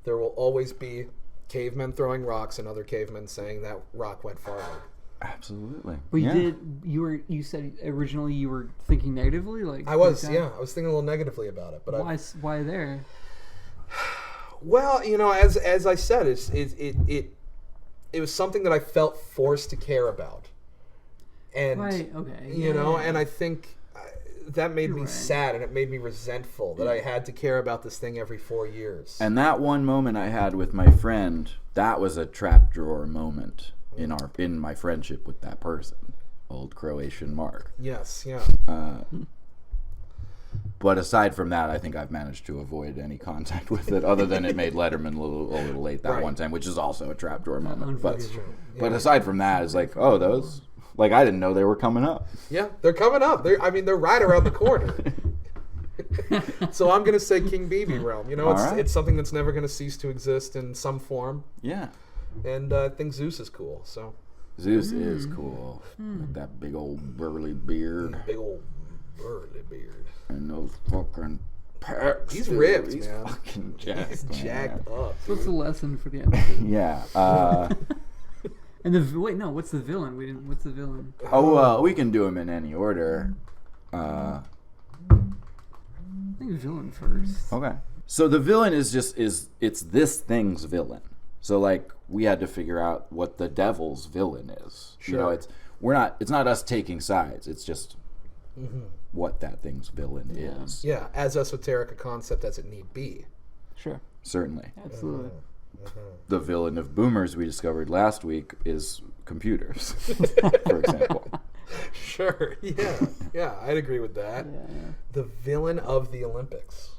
there will always be cavemen throwing rocks and other cavemen saying that rock went farther. Absolutely. But yeah. you said originally you were thinking negatively, like I was like that? I was thinking a little negatively about it, but Why there? Well, as I said, it was something that I felt forced to care about, and Right. Okay. and I think that made me right. sad and it made me resentful that I had to care about this thing every 4 years. And that one moment I had with my friend, that was a trap drawer moment in my friendship with that person, old Croatian Mark. Yes, yeah. But aside from that, I think I've managed to avoid any contact with it, other than it made Letterman a little late that Right. one time, which is also a trap drawer moment. But Unfortunately. but aside from that, it's like, oh, those, like, I didn't know they were coming up. Yeah, they're coming up. They're right around the corner. So I'm gonna say King BB realm. All right. It's something that's never gonna cease to exist in some form, Yeah. and I think Zeus is cool. So Zeus is cool. With that big old burly beard big old burly beard. and those fucking pecs. He's dude. ripped, He's man. fucking jacked. He's man. jacked up. What's the lesson for the episode? Yeah. And what's the villain? What's the villain? We can do them in any order. I think villain first. Okay. So the villain is it's this thing's villain. So like we had to figure out what the devil's villain is. Sure. It's not us taking sides. It's just what that thing's villain is. Yeah, as esoteric a concept as it need be. Sure. Certainly. Absolutely. The villain of Boomers we discovered last week is computers, for example. Sure. Yeah, I'd agree with that. Yeah. The villain of the Olympics.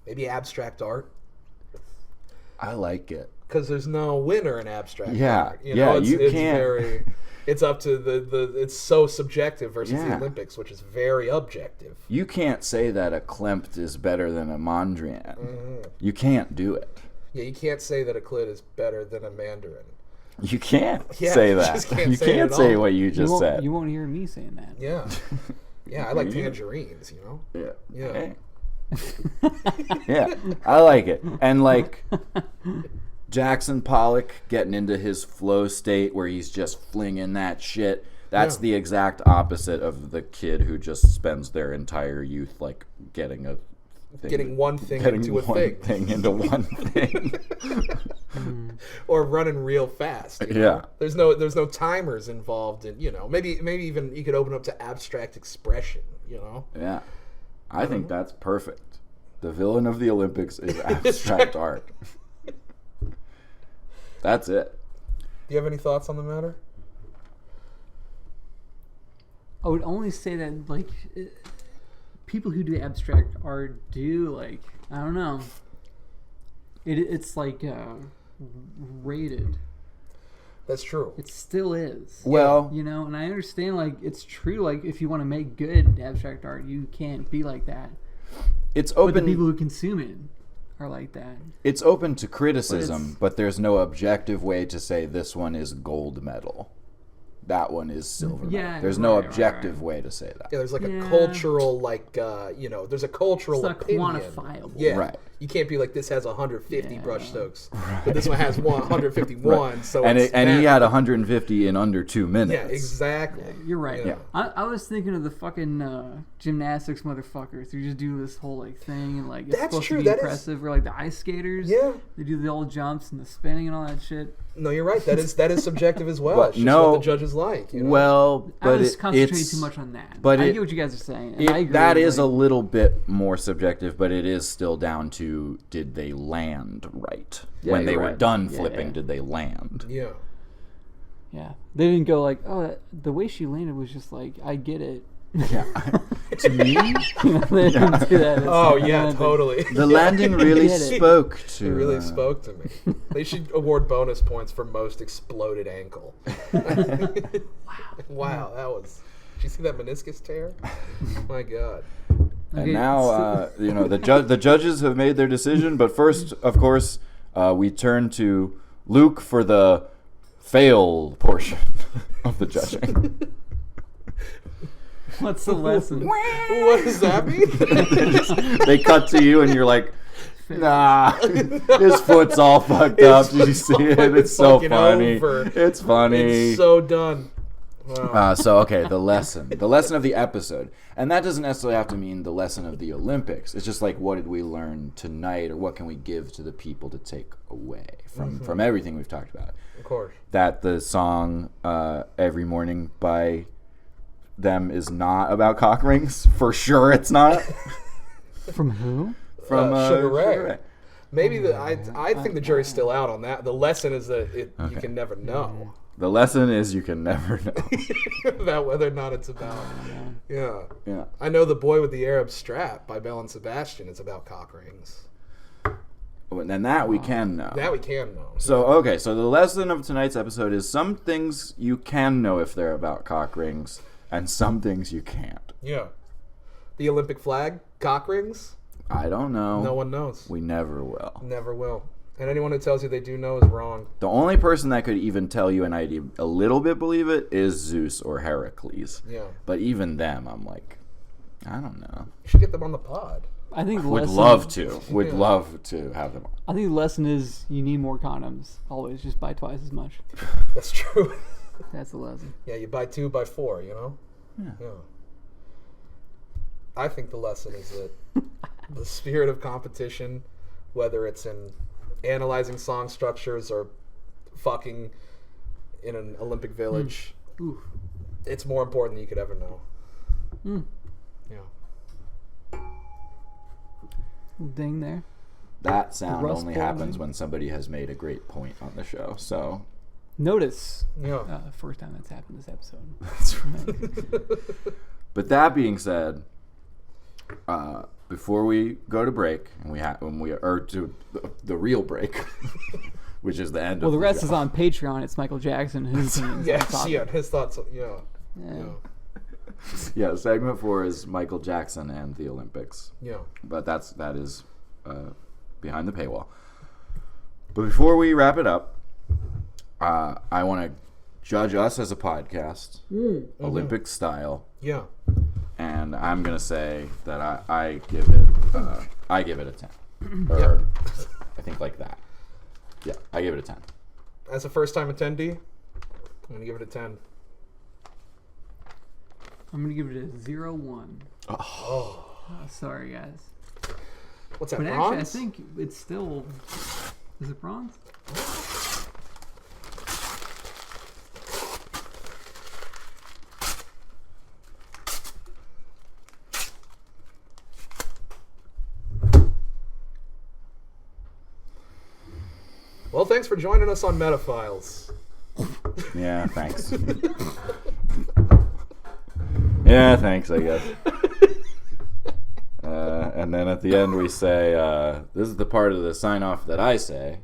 Maybe abstract art, I like it. because there's no winner in abstract Yeah, art. you it's can't- Very, it's up to the. It's so subjective versus the Yeah. Olympics, which is very objective. You can't say that a Klimt is better than a Mondrian. You can't do it. Yeah, you can't say that a clit is better than a mandarin. You can't Yeah, say you that. just can't You say it can't at say all. what you just said. You won't hear me saying that. Yeah, yeah, I like tangerines. Yeah. Yeah. Hey. Yeah, I like it. And like Jackson Pollock getting into his flow state where he's just flinging that shit. That's Yeah. the exact opposite of the kid who just spends their entire youth like getting a thing, Getting one thing getting into a one thing. into one thing. Or running real fast. you know? Yeah. There's no timers involved in, maybe even you could open up to abstract expression, Yeah. I think that's perfect. The villain of the Olympics is abstract art. That's it. Do you have any thoughts on the matter? I would only say that like people who do abstract art do like I don't know. It's like rated. That's true. It still is. Well, And I understand like it's true. Like if you want to make good abstract art, you can't be like that. it's But the open. people who consume it are like that. It's open to criticism, but there's no objective way to say this one is gold medal. That one is silver medal. Yeah, There's no right, objective way to say that. Yeah, there's like a Yeah. cultural, there's a cultural It's not opinion. quantifiable. Yeah, Right. You can't be like this has 150 Yeah. brush strokes, but this one has 151. So And it's he that. had 150 in under 2 minutes. Yeah, exactly. You're right. Yeah. I was thinking of the fucking gymnastics motherfuckers who just do this whole like thing and like it's That's supposed true, to be that is- impressive. Or like the ice skaters. Yeah. They do the old jumps and the spinning and all that shit. No, you're right. That is subjective as well. But It's just no- what the judges like. Well, I but was concentrating it's too much on that. but I it- get what you guys are saying. And I agree. that is like, a little bit more subjective, but it is still down to did they land right when you're they were right. done Yeah, flipping? yeah. Did they land? Yeah. Yeah, they didn't go like, oh, the way she landed was just like, I get it. Yeah. To me, They didn't do that. Oh yeah, totally. the landing really Get it. spoke to. It really spoke to me. They should award bonus points for most exploded ankle. Wow, that was. Did you see that meniscus tear? My God. And Okay, now, the judges have made their decision. But first, of course, we turn to Luke for the fail portion of the judging. What's the lesson? What does that mean? They cut to you, and you're like, nah, his foot's all fucked up. Did you see it? It's so fucking funny. over. It's funny. It's so done. Wow. The lesson of the episode. And that doesn't necessarily have to mean the lesson of the Olympics. It's just like, what did we learn tonight, or what can we give to the people to take away from everything we've talked about? Of course. That the song Every Morning by them is not about cock rings. For sure it's not. From who? From Sugar Ray. Maybe I think the jury's still out on that. The lesson is that you can never know. The lesson is you can never know. About whether or not it's about. Yeah. Yeah. I know The Boy with the Arab Strap by Bell and Sebastian is about cock rings. And that we can know. That we can know. So the lesson of tonight's episode is some things you can know if they're about cock rings, and some things you can't. Yeah. The Olympic flag, cock rings? I don't know. No one knows. We never will. Never will. And anyone who tells you they do know is wrong. The only person that could even tell you, and I a little bit believe it, is Zeus or Heracles. Yeah. But even them, I'm like, I don't know. You should get them on the pod. I think the Would lesson, love to. Would Yeah. love to have them on. I think the lesson is you need more condoms. Always, just buy twice as much. That's true. That's the lesson. Yeah, you buy 2, buy 4, you know? Yeah. I think the lesson is that the spirit of competition, whether it's in analyzing song structures or fucking in an Olympic village, Oof. it's more important than you could ever know. Yeah. Ding there. That sound Rust only Bowl, happens maybe? when somebody has made a great point on the show. So Notice. Yeah. First time that's happened this episode. that's right. But that being said, before we go to break, and we are to the real break, which is the end. Well, of the rest show. is on Patreon. It's Michael Jackson. His opinions on Yes, topic. yeah, his thoughts. Yeah. Yeah. Yeah, segment 4 is Michael Jackson and the Olympics. Yeah. But that is behind the paywall. But before we wrap it up, I want to judge us as a podcast, Olympic style, Yeah. and I'm gonna say that I give it a 10, or I think like that. Yeah, I give it a 10. As a first-time attendee, I'm going to give it a 10. I'm going to give it a 0-1. Oh. Sorry, guys. What's that, But bronze? actually, I think it's still... Is it bronze? Well, thanks for joining us on Metaphiles. Yeah, thanks. Yeah, thanks, I guess. And then at the end we say, this is the part of the sign-off that I say.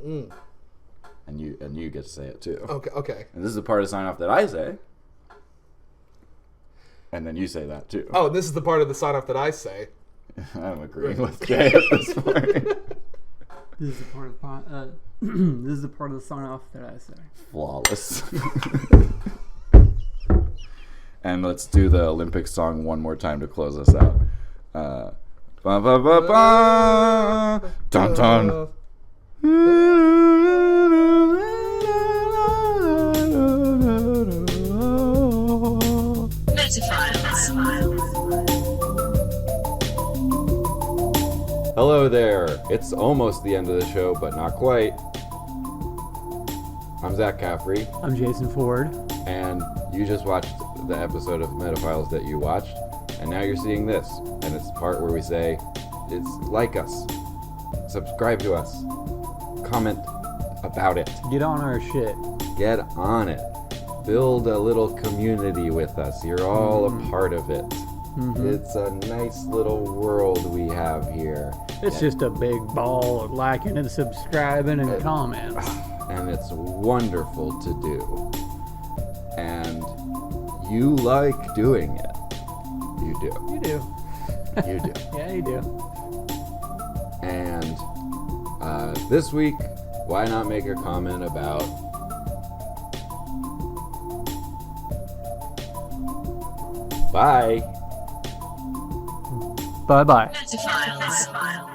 And you get to say it too. Okay. And this is the part of the sign-off that I say. And then you say that too. Oh, this is the part of the sign-off that I say. I'm agreeing with Jay at this point. This is the part of this is the part of the sign off that I say. Flawless. And let's do the Olympic song one more time to close us out. Ba ba ba ba. Dun dun. Hello there. It's almost the end of the show, but not quite. I'm Zach Caffrey, I'm Jason Ford. and you just watched the episode of Metaphiles that you watched, and now you're seeing this, and it's the part where we say, it's like us, subscribe to us, comment about it, Get on our shit. get on it. build a little community with us. You're all a part of it. It's a nice little world we have here. It's just a big ball of liking and subscribing and comments. And it's wonderful to do. And you like doing it. You do. You do. You do. Yeah, you do. And this week, why not make a comment about bye. Bye-bye. Files.